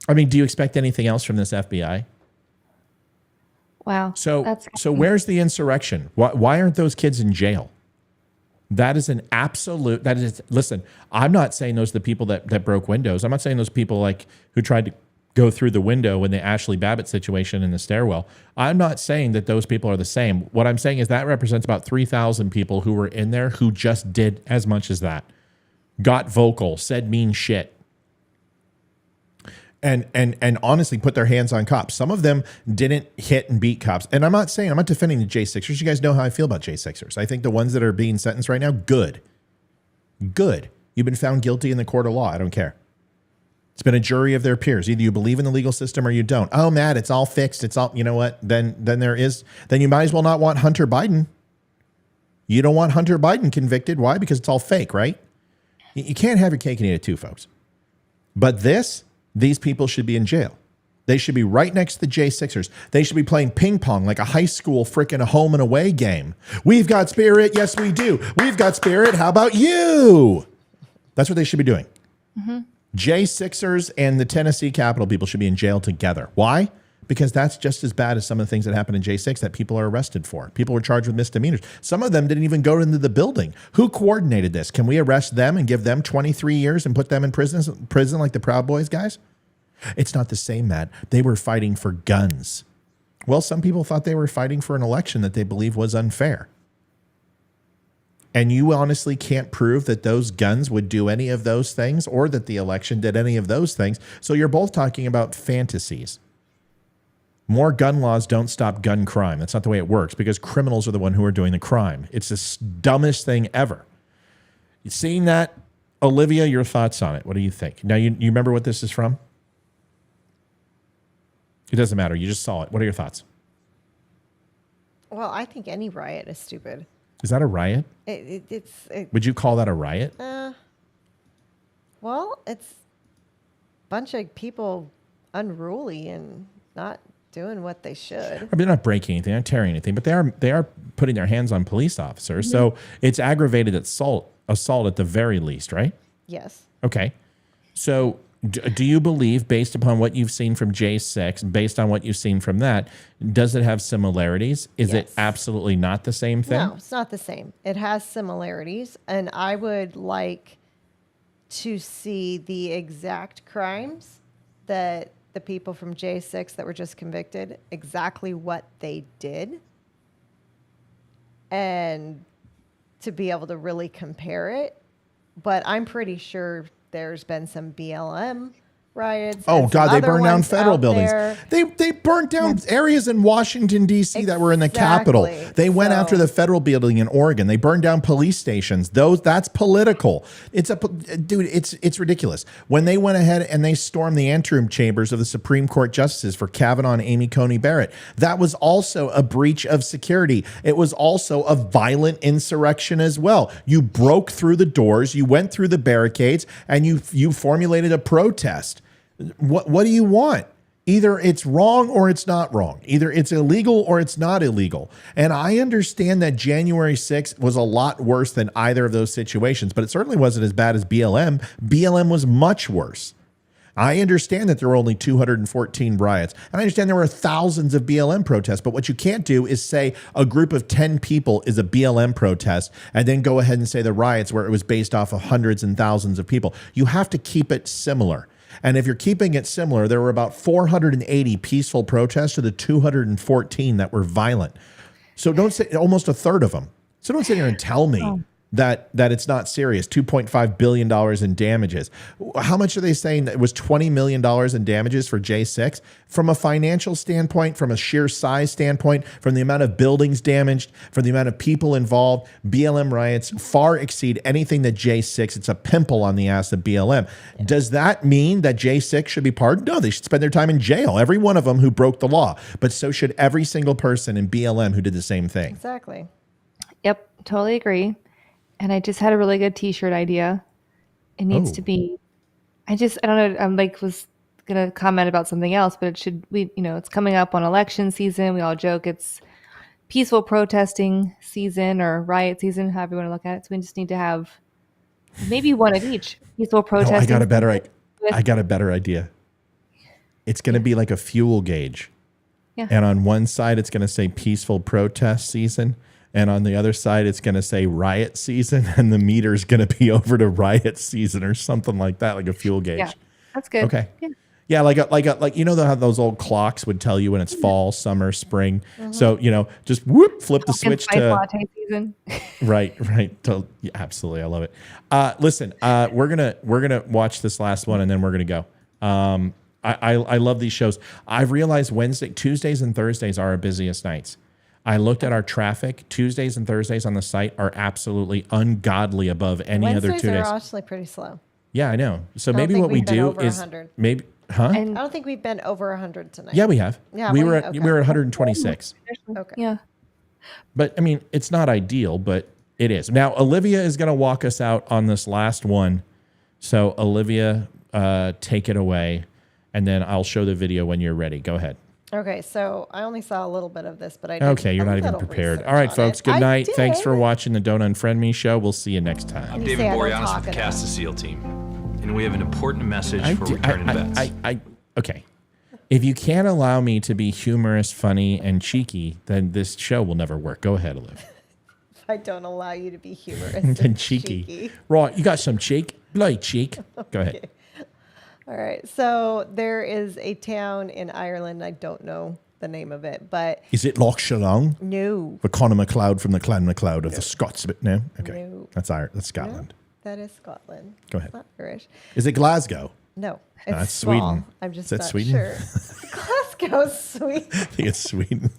I mean, do you expect anything else from this FBI? Wow. So where's the insurrection? Why aren't those kids in jail? That is an absolute. Listen, I'm not saying those are the people that broke windows. I'm not saying those people who tried to go through the window in the Ashley Babbitt situation in the stairwell. I'm not saying that those people are the same. What I'm saying is that represents about 3,000 people who were in there who just did as much as that. Got vocal, said mean shit. And honestly put their hands on cops. Some of them didn't hit and beat cops. And I'm not defending the J6ers. You guys know how I feel about J6ers. I think the ones that are being sentenced right now, good. Good. You've been found guilty in the court of law. I don't care. It's been a jury of their peers. Either you believe in the legal system or you don't. Oh, Matt, it's all fixed. It's all, you know what? Then you might as well not want Hunter Biden. You don't want Hunter Biden convicted. Why? Because it's all fake, right? You can't have your cake and eat it too, folks. But these people should be in jail. They should be right next to the J6ers. They should be playing ping pong like a high school freaking home and away game. We've got spirit. Yes, we do. We've got spirit. How about you? That's what they should be doing. Mm-hmm. J6ers and the Tennessee Capitol people should be in jail together. Why? Because that's just as bad as some of the things that happened in J6 that people are arrested for. People were charged with misdemeanors. Some of them didn't even go into the building. Who coordinated this? Can we arrest them and give them 23 years and put them in prison like the Proud Boys guys? It's not the same, Matt. They were fighting for guns. Well, some people thought they were fighting for an election that they believe was unfair. And you honestly can't prove that those guns would do any of those things or that the election did any of those things. So you're both talking about fantasies. More gun laws don't stop gun crime. That's not the way it works because criminals are the one who are doing the crime. It's the dumbest thing ever. You seeing that, Olivia, your thoughts on it? What do you think? Now, you remember what this is from? It doesn't matter. You just saw it. What are your thoughts? Well, I think any riot is stupid. Is that a riot? Would you call that a riot? Well, it's a bunch of people unruly and not doing what they should. I mean, they're not breaking anything, they're not tearing anything, but they are putting their hands on police officers. So it's aggravated assault at the very least, right? Yes. Okay. So do you believe, based upon what you've seen from J6, based on what you've seen from that, does it have similarities? Is it absolutely not the same thing? No, it's not the same. It has similarities, and I would like to see the exact crimes that the people from J6 that were just convicted, exactly what they did, and to be able to really compare it. But I'm pretty sure there's been some BLM riots. Oh and God, some they other burned down ones federal out buildings. there. They burnt down areas in Washington D.C. that were in the Capitol. They went after the federal building in Oregon. They burned down police stations. That's political. It's ridiculous. When they went ahead and they stormed the anteroom chambers of the Supreme Court justices for Kavanaugh and Amy Coney Barrett, that was also a breach of security. It was also a violent insurrection as well. You broke through the doors, you went through the barricades, and you formulated a protest. What do you want? Either it's wrong or it's not wrong. Either it's illegal or it's not illegal. And I understand that January 6th was a lot worse than either of those situations, but it certainly wasn't as bad as BLM. BLM was much worse. I understand that there were only 214 riots, and I understand there were thousands of BLM protests, but what you can't do is say a group of 10 people is a BLM protest and then go ahead and say the riots where it was based off of hundreds and thousands of people. You have to keep it similar. And if you're keeping it similar, there were about 480 peaceful protests to the 214 that were violent. So don't say almost a third of them. So don't sit here and tell me that it's not serious. $2.5 billion in damages. How much are they saying that it was $20 million in damages for J6? From a financial standpoint, from a sheer size standpoint, from the amount of buildings damaged, from the amount of people involved, BLM riots far exceed anything that J6, it's a pimple on the ass of BLM. Yeah. Does that mean that J6 should be pardoned? No, they should spend their time in jail. Every one of them who broke the law. But so should every single person in BLM who did the same thing. Exactly. Yep, totally agree. And I just had a really good t-shirt idea. It needs to be, I don't know, I'm was going to comment about something else, but it's coming up on election season. We all joke it's peaceful protesting season or riot season, however you want to look at it. So we just need to have maybe one of each. Peaceful protesting. I got a better idea. It's going to be like a fuel gauge. Yeah. And on one side, it's going to say peaceful protest season. And on the other side, it's going to say riot season, and the meter is going to be over to riot season or something like that, like a fuel gauge. Yeah, that's good. Okay. Yeah, like how those old clocks would tell you when it's fall, summer, spring. Mm-hmm. So just flip the switch to latte season. right. Yeah, absolutely, I love it. Listen, we're gonna watch this last one, and then we're gonna go. I love these shows. I've realized Tuesdays, and Thursdays are our busiest nights. I looked at our traffic. Tuesdays and Thursdays on the site are absolutely ungodly above any other 2 days. Wednesdays are actually pretty slow. Yeah, I know. So maybe what we do is maybe, huh? I don't think we've been over 100 tonight. Yeah, we have. Yeah, we were at 126. Okay. Yeah. But I mean, it's not ideal, but it is. Now, Olivia is going to walk us out on this last one. So Olivia, take it away, and then I'll show the video when you're ready. Go ahead. Okay, so I only saw a little bit of this, but I did okay, you're not even prepared. All right, folks, good night. Thanks for watching the Don't Unfriend Me show. We'll see you next time. I'm David Boreanaz with the Cast of SEAL team, and we have an important message for returning vets. Okay. If you can't allow me to be humorous, funny, and cheeky, then this show will never work. Go ahead, Olivia. If I don't allow you to be humorous and cheeky. Right, you got some cheek? Bloody cheek. Go ahead. All right. So there is a town in Ireland. I don't know the name of it, but is it Loch Shillong? No. For Conor MacLeod from the Clan MacLeod of the Scots. No. Okay. No. That's Scotland. No, that is Scotland. Go ahead. It's not Irish. Is it Glasgow? No. It's that's small. Sweden. I'm just not Sweden? sure. Glasgow's Sweden. I think it's Sweden.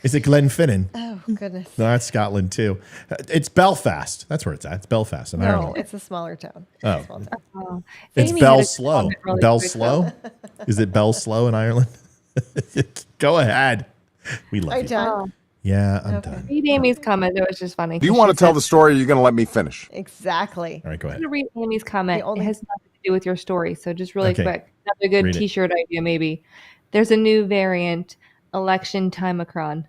Is it Glenfinnan? Oh, goodness. No, that's Scotland, too. It's Belfast. That's where it's at. It's Belfast in Ireland. No, it's a smaller town. Oh. Small town. It's Bellslow. Bellslow? Is it Bellslow in Ireland? Go ahead. We love Are you you. done? Yeah, I'm Okay. done. Read Amy's comment. It was just funny. Do you want to tell the story? Or are you going to let me finish? Exactly. All right, go I'm ahead. going to read Amy's comment. The only- It has nothing to do with your story. So just really Okay. quick. Another good Read it. t-shirt idea, maybe. There's a new variant, election timacron.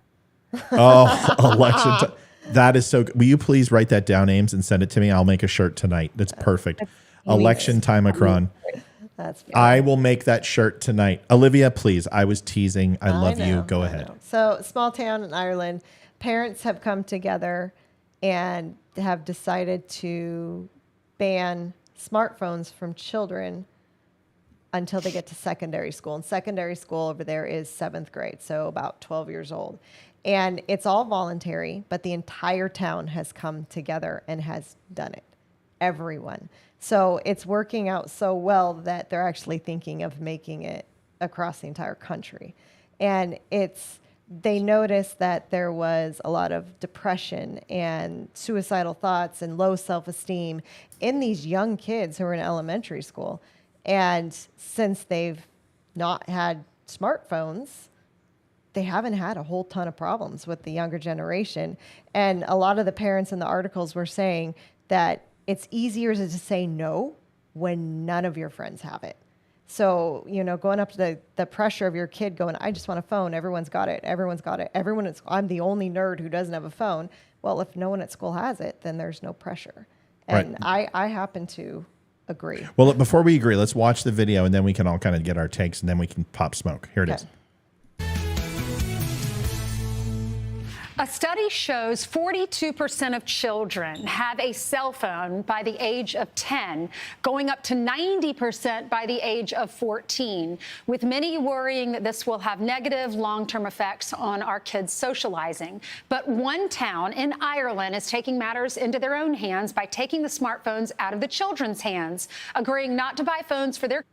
Oh, election time. That is so good. Will you please write that down, Ames, and send it to me? I'll make a shirt tonight. That's perfect. Election timacron. That's funny. I will make that shirt tonight. Olivia, please. I was teasing. I love you. know, Go I ahead. know. So, small town in Ireland, parents have come together and have decided to ban smartphones from children until they get to secondary school. And secondary school over there is 7th grade, so about 12 years old. And it's all voluntary, but the entire town has come together and has done it. Everyone. So it's working out so well that they're actually thinking of making it across the entire country. And they noticed that there was a lot of depression and suicidal thoughts and low self-esteem in these young kids who are in elementary school. And since they've not had smartphones, they haven't had a whole ton of problems with the younger generation. And a lot of the parents in the articles were saying that it's easier to say no when none of your friends have it. So, going up to the pressure of your kid going, I just want a phone. Everyone's got it. Everyone's got it. I'm the only nerd who doesn't have a phone. Well, if no one at school has it, then there's no pressure. And Right. I happen to agree. Well, before we agree, let's watch the video and then we can all kind of get our takes and then we can pop smoke. Here it is. A study shows 42% of children have a cell phone by the age of 10, going up to 90% by the age of 14, with many worrying that this will have negative long-term effects on our kids' socializing. But one town in Ireland is taking matters into their own hands by taking the smartphones out of the children's hands, agreeing not to buy phones for their...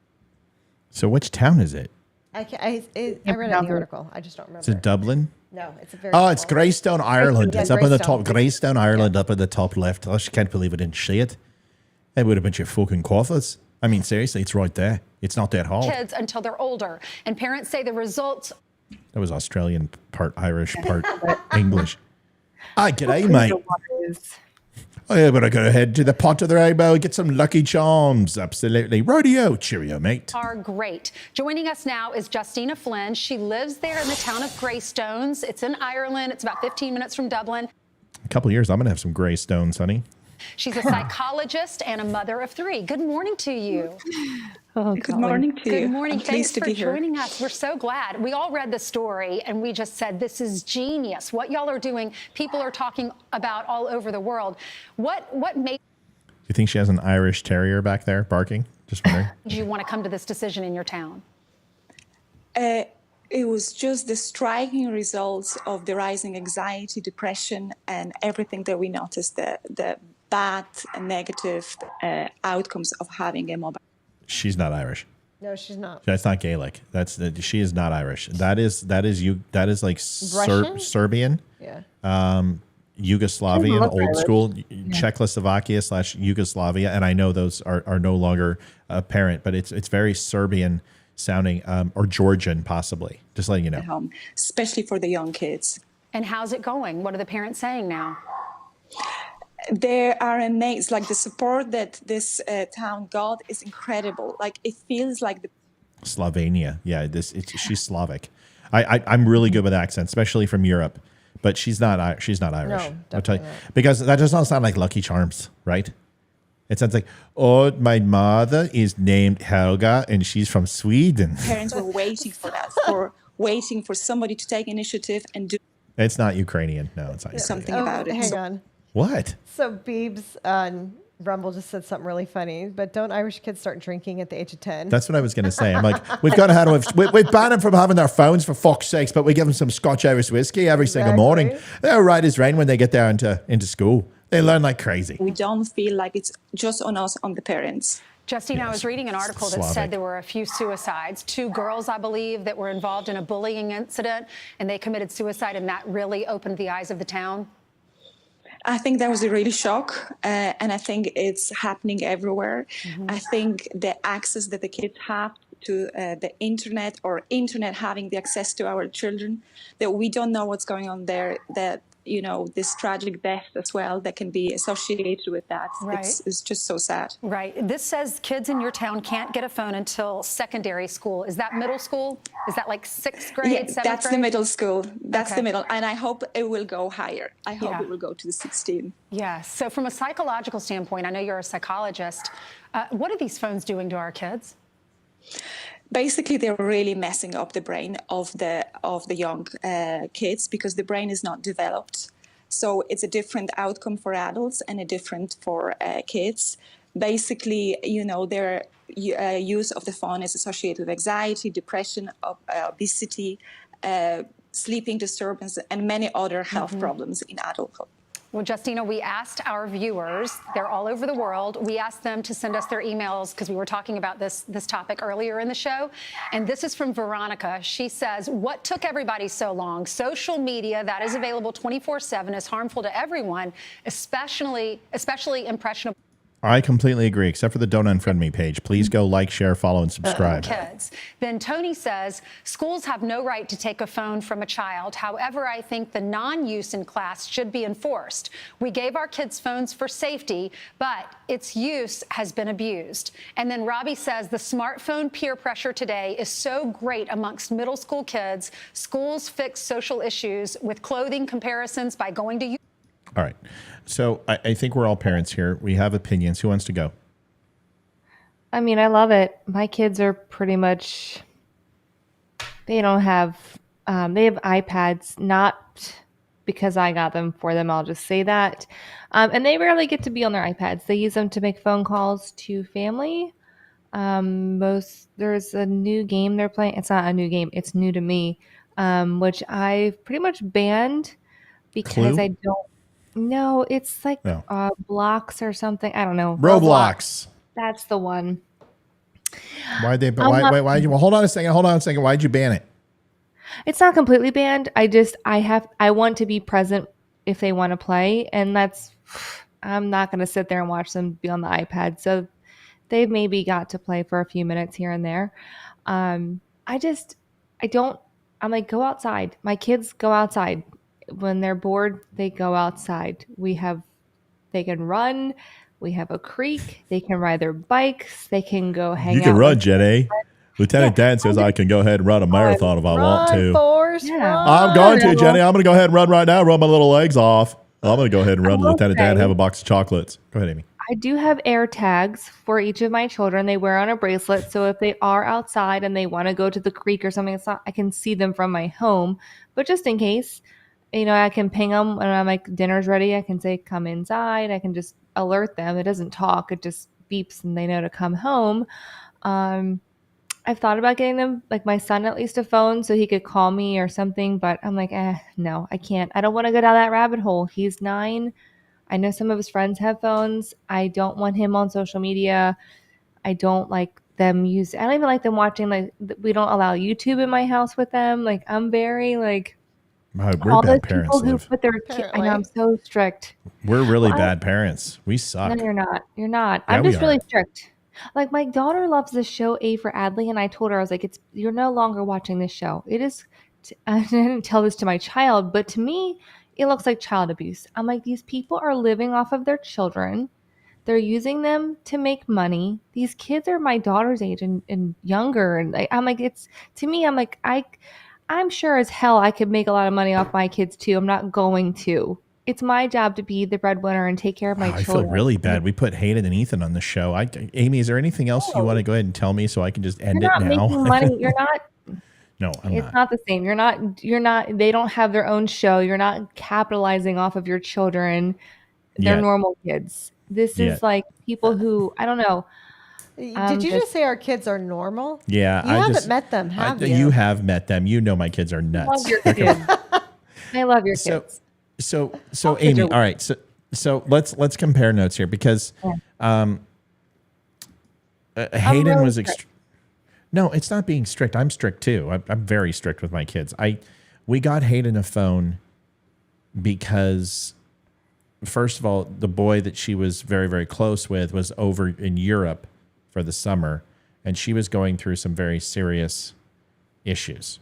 So which town is it? I read it in the article. I just don't remember. Is it Dublin? No, it's a very Oh, it's Greystone, Ireland. Yeah, It's up in the Greystone. top. Greystone, Ireland, up in the top left. I just can't believe I didn't see it. It would have been your fucking coffers. I mean, seriously, it's right there. It's not that hard. kids until they're older. And parents say the results... That was Australian, part Irish, part English. Hi, g'day, mate. Oh, yeah, but I gotta head to the pot of the rainbow and get some Lucky Charms. Absolutely. Radio. Cheerio, mate. Are great. Joining us now is Justina Flynn. She lives there in the town of Greystones. It's in Ireland. It's about 15 minutes from Dublin. A couple of years, I'm gonna have some gray stones, honey. She's a psychologist and a mother of 3. Good morning to you. Good morning to you. Good morning. I'm pleased Thanks to for be here. joining us. We're so glad. We all read the story and we just said, this is genius. What y'all are doing, people are talking about all over the world. What made Do you think she has an Irish terrier back there barking? Just wondering. you want to come to this decision in your town? It was just the striking results of the rising anxiety, depression, and everything that we noticed, the bad and negative outcomes of having a mobile. She's not Irish. No, she's not. That's not Gaelic. She is not Irish. That is like Russian? Serbian. Yeah. Yugoslavian, look old Irish. school Czechoslovakia / Yugoslavia, and I know those are no longer apparent, but it's very Serbian sounding, or Georgian possibly. Just letting you know. At home, especially for the young kids. And how's it going? What are the parents saying now? They are amazed. Like the support that this town got is incredible. Like it feels like the Slovenia, yeah. She's Slavic. I'm really good with accents, especially from Europe, but she's not Irish. No, I'll tell you, because that does not sound like Lucky Charms, right? It sounds like, oh, my mother is named Helga and she's from Sweden. parents were waiting for that, waiting for somebody to take initiative and do It's not Ukrainian. No, it's not. something Ukrainian. about it. Hang So- on. What? So Beebs on Rumble just said something really funny, but don't Irish kids start drinking at the age of 10? That's what I was going to say. I'm like, we've got to have we've banned them from having their phones for fuck's sakes, but we give them some Scotch Irish whiskey every single morning. They're right as rain when they get there into school. They learn like crazy. We don't feel like it's just on us, on the parents. Justine, I was reading an article that Slavic. said there were a few suicides. 2 girls, I believe, that were involved in a bullying incident, and they committed suicide, and that really opened the eyes of the town. I think that was a really shock, and I think it's happening everywhere. I think the access that the kids have to the internet or internet having the access to our children, that we don't know what's going on there, that, you know, this tragic death as well that can be associated with that. Right. It's just so sad. Right. This says kids in your town can't get a phone until secondary school. Is that middle school? Is that like 6th grade, Yeah, 7th that's grade? the middle school. That's Okay. the middle. And I hope it will go higher. I hope Yeah. it will go to the 16. Yeah. So from a psychological standpoint, I know you're a psychologist. What are these phones doing to our kids? Basically, they're really messing up the brain of the young kids, because the brain is not developed. So it's a different outcome for adults and a different for kids. Basically, you know, their use of the phone is associated with anxiety, depression, obesity, sleeping disturbance, and many other health problems in adulthood. Well, Justina, we asked our viewers, they're all over the world, we asked them to send us their emails because we were talking about this topic earlier in the show. And this is from Veronica. She says, what took everybody so long? Social media that is available 24/7 is harmful to everyone, especially impressionable I completely agree, except for the Don't Unfriend Me page. Please go like, share, follow, and subscribe. kids. Then Tony says, schools have no right to take a phone from a child. However, I think the non-use in class should be enforced. We gave our kids phones for safety, but its use has been abused. And then Robbie says, the smartphone peer pressure today is so great amongst middle school kids. Schools fix social issues with clothing comparisons by going to All right. So I think we're all parents here. We have opinions. Who wants to go? I mean, I love it. My kids are pretty much, they don't have, they have iPads, not because I got them for them. I'll just say that. And they rarely get to be on their iPads. They use them to make phone calls to family. There's a new game they're playing. It's not a new game. It's new to me, which I've pretty much banned because Clue? I don't. No, it's like blocks or something. I don't know. Roblox. That's the one. Why'd they? I'm not- Why'd you? Well, hold on a second. Why'd you ban it? It's not completely banned. I want to be present if they want to play, and I'm not going to sit there and watch them be on the iPad. So they've maybe got to play for a few minutes here and there. I'm like, go outside. My kids go outside. When they're bored, they go outside. They can run. We have a creek. They can ride their bikes. They can go hang out. You can run, with Jenny. Lieutenant Dan says I can go ahead and run a marathon if I want to. Forrest, run. I'm going to, Jenny. I'm going to go ahead and run right now. Run my little legs off. I'm going to go ahead and run to Lieutenant Dan and have a box of chocolates. Go ahead, Amy. I do have air tags for each of my children. They wear on a bracelet. So if they are outside and they want to go to the creek or something, I can see them from my home. But just in case, I can ping them when I'm like, dinner's ready. I can say, come inside. I can just alert them. It doesn't talk. It just beeps and they know to come home. I've thought about getting them, like my son, at least a phone so he could call me or something. But I'm like, no, I can't. I don't want to go down that rabbit hole. He's 9. I know some of his friends have phones. I don't want him on social media. I don't like them I don't even like them watching, like, we don't allow YouTube in my house with them. Like, I'm very like, We're all those bad parents. people who Liv. put their kids, I know, I'm so strict. We're really bad parents. We suck. No, you're not. You're not. Yeah, I'm we just really are. strict. Like, my daughter loves this show, A for Adley, and I told her, I was like, you're no longer watching this show. It is, I didn't tell this to my child, but to me, it looks like child abuse. I'm like, these people are living off of their children. They're using them to make money. These kids are my daughter's age and younger. And I'm like, to me, I'm like, I'm sure as hell I could make a lot of money off my kids too. I'm not going to. It's my job to be the breadwinner and take care of my I children. feel really bad. We put Hayden and Ethan on the show. Amy, is there anything else you want to go ahead and tell me so I can just end You're it not now? making money. You're not. No, I'm It's not. not the same. You're not. They don't have their own show. You're not capitalizing off of your children. They're Yet. normal kids. This Yet. is like people who, I don't know. Did you just say our kids are normal? Yeah, You haven't met them, have you? You have met them. You know my kids are I nuts. love your kids. I love your kids. So Amy, all right. So let's compare notes here because Hayden really was strict. No, it's not being strict. I'm strict too. I'm very strict with my kids. We got Hayden a phone because, first of all, the boy that she was very, very close with was over in Europe for the summer, and she was going through some very serious issues,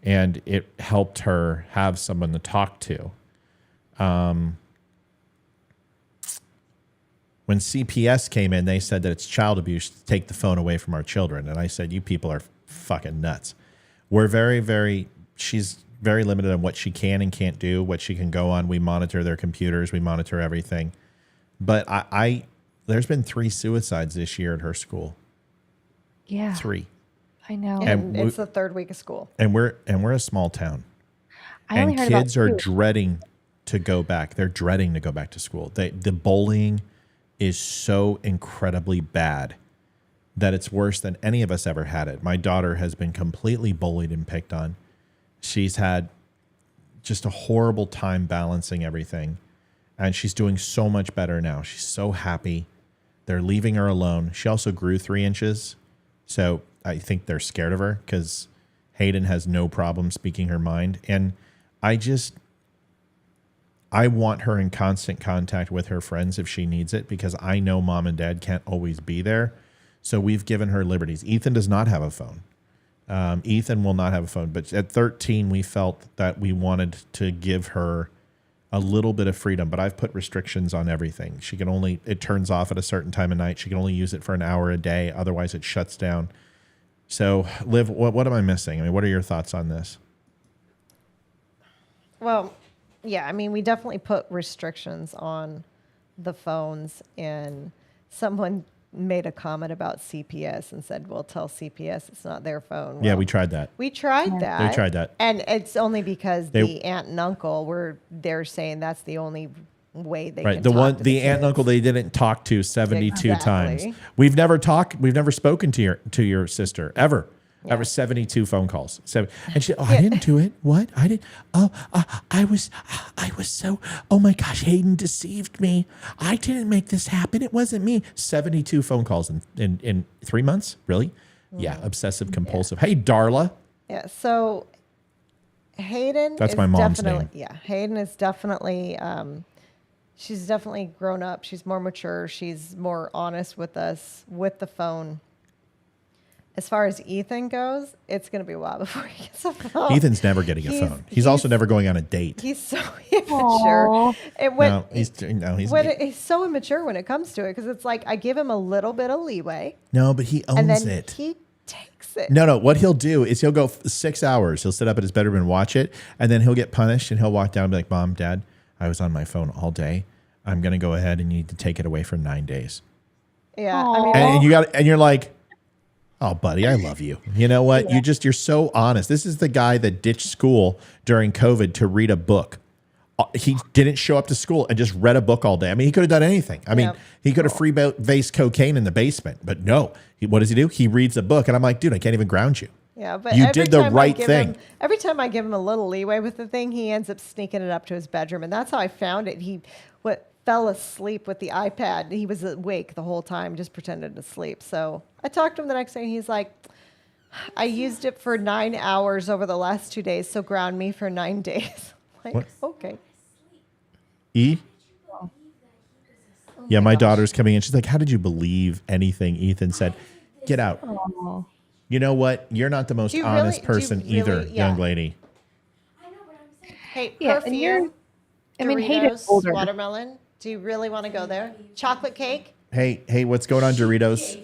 and it helped her have someone to talk to. When CPS came in, they said that it's child abuse to take the phone away from our children. And I said, you people are fucking nuts. We're she's very limited on what she can and can't do, what she can go on. We monitor their computers. We monitor everything. But there's been 3 suicides this year at her school. Yeah. 3. I know. And it's the 3rd week of school. And we're a small town. I only And heard about kids are 2. dreading to go back. They're dreading to go back to school. The bullying is so incredibly bad that it's worse than any of us ever had it. My daughter has been completely bullied and picked on. She's had just a horrible time balancing everything. And she's doing so much better now. She's so happy. They're leaving her alone. She also grew 3 inches. So I think they're scared of her because Hayden has no problem speaking her mind. And I want her in constant contact with her friends if she needs it, because I know mom and dad can't always be there. So we've given her liberties. Ethan does not have a phone. Ethan will not have a phone. But at 13, we felt that we wanted to give her a little bit of freedom. But I've put restrictions on everything. It turns off at a certain time of night. She can only use it for an hour a day. Otherwise, it shuts down. So, Liv, what am I missing? I mean, what are your thoughts on this? Well, yeah, I mean, we definitely put restrictions on the phones, and someone made a comment about CPS and said, well, tell CPS it's not their phone. Yeah, Well, we tried that. We tried that. We tried that. And it's only because the aunt and uncle they're saying that's the only way they can talk to The aunt and kids. uncle they didn't talk to 72 times. Exactly. We've never spoken to your sister ever. Ever 72 phone calls. And she, I didn't do it. What? I didn't. I was so, oh my gosh, Hayden deceived me. I didn't make this happen. It wasn't me. 72 phone calls in 3 months? Really? Yeah, obsessive compulsive. Hey, Darla. Yeah, so Hayden That's is my mom's definitely, name. Yeah, Hayden is definitely, she's definitely grown up. She's more mature. She's more honest with us with the phone. As far as Ethan goes, it's going to be a while before he gets a phone. Ethan's never getting a phone. He's also never going on a date. He's so immature. And he's so immature when it comes to it, because it's like I give him a little bit of leeway. No, but he owns and then it. He takes it. No. What he'll do is he'll go 6 hours. He'll sit up at his bedroom and watch it, and then he'll get punished, and he'll walk down and be like, Mom, Dad, I was on my phone all day. I'm going to go ahead and you need to take it away for 9 days. Yeah. I mean, And you're like, oh, buddy, I love you. You know what? Yeah. You're so honest. This is the guy that ditched school during COVID to read a book. He didn't show up to school and just read a book all day. I mean, he could have done anything. I mean, he could have freebase cocaine in the basement, but no. What does he do? He reads a book, and I'm like, dude, I can't even ground you. Yeah, but you did the right thing. Every time I give him a little leeway with the thing, he ends up sneaking it up to his bedroom, and that's how I found it. He fell asleep with the iPad. He was awake the whole time, just pretended to sleep. So I talked to him the next day, and he's like, I used it for 9 hours over the last 2 days, so ground me for 9 days. Like, what? Okay. Yeah, my daughter's coming in. She's like, how did you believe anything Ethan said? Get out. Aww. You know what? You're not the most honest person either, young lady. Hey, Yeah, perfume, Hayden's Doritos, older. watermelon. Do you really want to go there? Chocolate cake? Hey, what's going on, Doritos?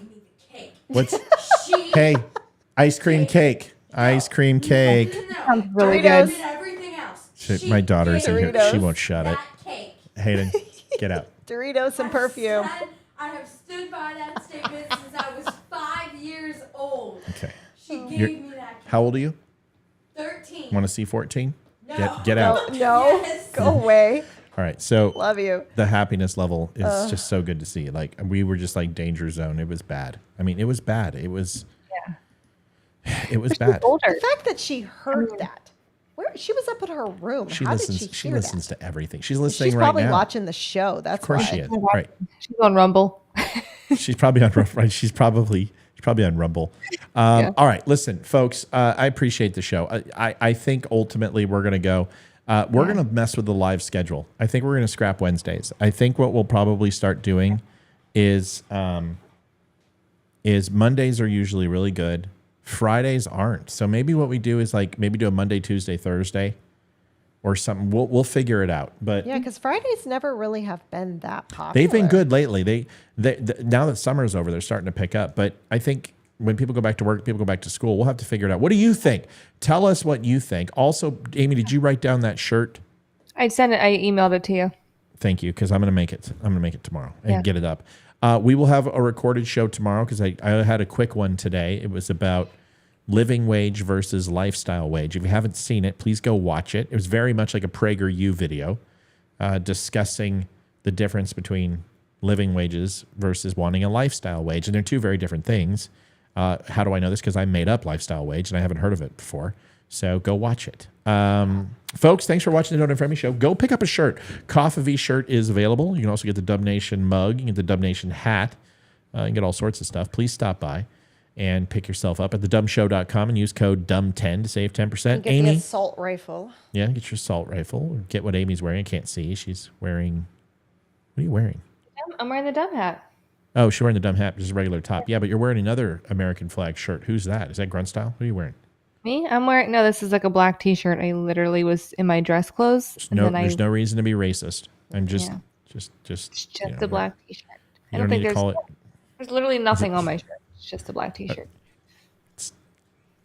Hey, ice cream cake. Ice cream cake. Sounds really Doritos. good. Everything else. Shit, my daughter's in here. Doritos. She won't shut it. Hayden, get out. Doritos and perfume. I have stood by that statement since I was 5 years old. Okay. She gave me that cake. How old are you? 13. Want to see 14? No. Get out. No. Yes. Go away. All right, so Love you. the happiness level is just so good to see. Like, we were just like danger zone. It was bad. I mean, it was bad. It was bad. The fact that she heard that. She was up in her room. She How listens. did She hear listens that? to everything. She's listening She's right probably now. watching the show. That's Of course why. she is. Right. She's on Rumble. She's probably on. Right. She's probably on Rumble. All right, listen, folks. I appreciate the show. I think ultimately we're gonna go. We're gonna mess with the live schedule. I think we're gonna scrap Wednesdays. I think what we'll probably start doing is is Mondays are usually really good. Fridays aren't. So maybe what we do is like maybe do a Monday, Tuesday, Thursday or something. We'll figure it out. But Yeah, because Fridays never really have been that popular. they've been good lately. They now that summer's over, they're starting to pick up. But I think when people go back to work, people go back to school, we'll have to figure it out. What do you think? Tell us what you think. Also, Amy, did you write down that shirt? I emailed it to you. Thank you, because I'm gonna make it tomorrow and get it up. We will have a recorded show tomorrow because I had a quick one today. It was about living wage versus lifestyle wage. If you haven't seen it, please go watch it. It was very much like a PragerU video discussing the difference between living wages versus wanting a lifestyle wage. And they're two very different things. How do I know this? Because I made up lifestyle wage and I haven't heard of it before. So go watch it. Folks, thanks for watching the Don't Unfriend Me Show. Go pick up a shirt. Coffee V shirt is available. You can also get the Dub Nation mug. You can get the Dub Nation hat. You can get all sorts of stuff. Please stop by and pick yourself up at thedumbshow.com and use code DUMB10 to save 10%. Get Amy, the assault rifle. yeah, get your assault rifle. Get what Amy's wearing. I can't see. She's wearing, what are you wearing? I'm wearing the dumb hat. Oh, she's wearing the dumb hat, just a regular top. Yeah, but you're wearing another American flag shirt. Who's that? Is that Grunt Style? What are you wearing? Me? I'm wearing, no, this is like a black t-shirt. I literally was in my dress clothes. There's no reason to be racist. I'm just a black t-shirt. I don't think there's literally nothing on my shirt. It's just a black t-shirt.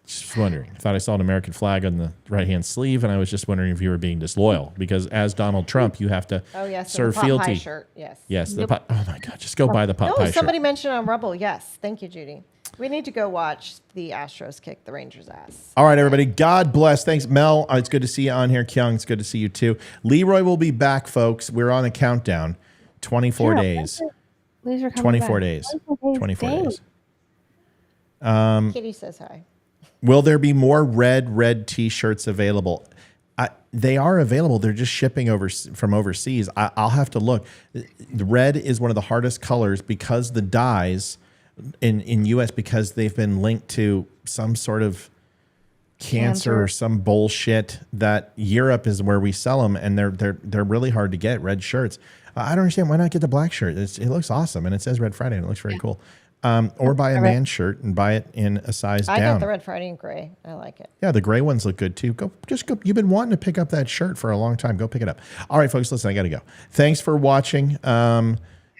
Just wondering. I thought I saw an American flag on the right-hand sleeve, and I was just wondering if you were being disloyal because as Donald Trump, you have to serve the pot fealty. pie shirt. Yes. Yes. The pot, oh my God! Just go buy the pot pie shirt. Somebody mentioned on Rumble. Yes. Thank you, Judy. We need to go watch the Astros kick the Rangers' ass. All right, everybody. God bless. Thanks, Mel. It's good to see you on here. Kyung, it's good to see you too. Leroy will be back, folks. We're on a countdown. 24 days. 24 days. 24 days. Kitty says hi. Will there be more red T-shirts available? They are available. They're just shipping from overseas. I'll have to look. The red is one of the hardest colors because the dyes in U.S. because they've been linked to some sort of cancer or some bullshit that Europe is where we sell them, and they're really hard to get. Red shirts. I don't understand why not get the black shirt. It looks awesome, and it says Red Friday, and it looks very cool. Or buy a man shirt and buy it in a size down. I got the Red Friday in gray. I like it. Yeah, the gray ones look good too. Go. You've been wanting to pick up that shirt for a long time. Go pick it up. All right, folks, listen, I got to go. Thanks for watching.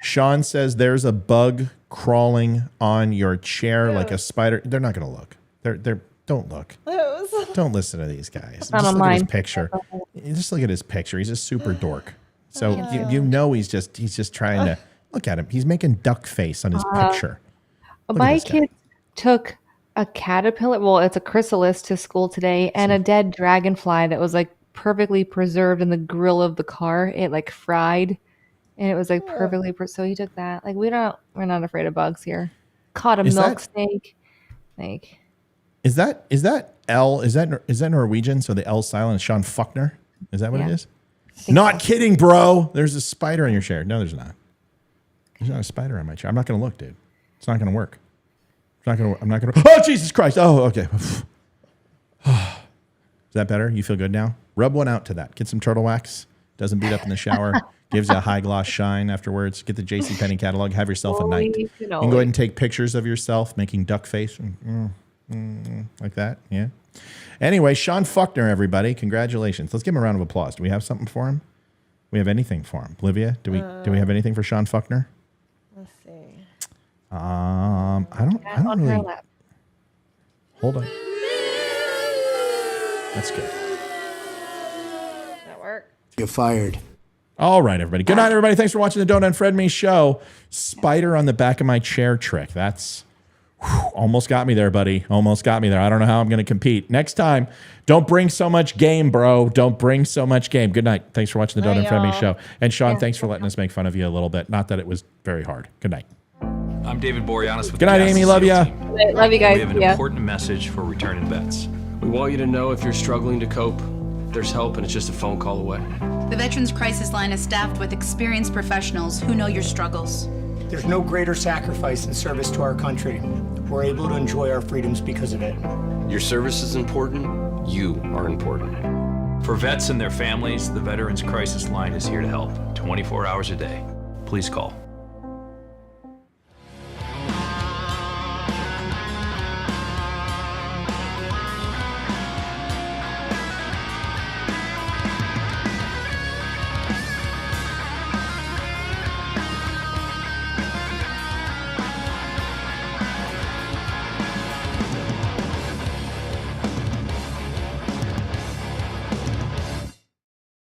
Sean says there's a bug crawling on your chair like a spider. They're not going to look. They're don't look. Don't listen to these guys. Just look at his picture. Just look at his picture. He's a super dork. So you know he's just trying to look at him. He's making duck face on his picture. My kids took a caterpillar. Well, it's a chrysalis to school today, and a dead dragonfly that was like perfectly preserved in the grill of the car. It like fried, and it was like perfectly. So he took that. Like we're not afraid of bugs here. Caught a milk snake. Like, is that L? Is that Norwegian? So the L silent is Sean Fuckner. Is that what it is? Not kidding, bro. There's a spider on your chair. No, there's not. There's not a spider on my chair. I'm not going to look, dude. It's not going to work. I'm not going to. Oh, Jesus Christ. Oh, okay. Is that better? You feel good now? Rub one out to that. Get some turtle wax. Doesn't beat up in the shower. Gives you a high gloss shine afterwards. Get the JCPenney catalog. Have yourself a night. You can go ahead and take pictures of yourself making duck face. Like that. Yeah. Anyway, Sean Fuckner, everybody. Congratulations. Let's give him a round of applause. Do we have something for him? We have anything for him? Olivia, do we have anything for Sean Fuckner? Let's see. I don't really. Hold on. That's good. That work? You're fired. All right, everybody. Good night, everybody. Thanks for watching the Don't Unfriend Me show. Spider on the back of my chair trick. That's almost got me there, buddy. Almost got me there. I don't know how I'm going to compete. Next time, don't bring so much game, bro. Don't bring so much game. Good night. Thanks for watching the Don't Unfriend Me show. And Sean, thanks for letting us make fun of you a little bit. Not that it was very hard. Good night. I'm David Boreanaz with Good night, Amy. Love ya. Love you guys. We have an important message for returning vets. We want you to know if you're struggling to cope, there's help and it's just a phone call away. The Veterans Crisis Line is staffed with experienced professionals who know your struggles. There's no greater sacrifice in service to our country. We're able to enjoy our freedoms because of it. Your service is important. You are important. For vets and their families, the Veterans Crisis Line is here to help 24 hours a day. Please call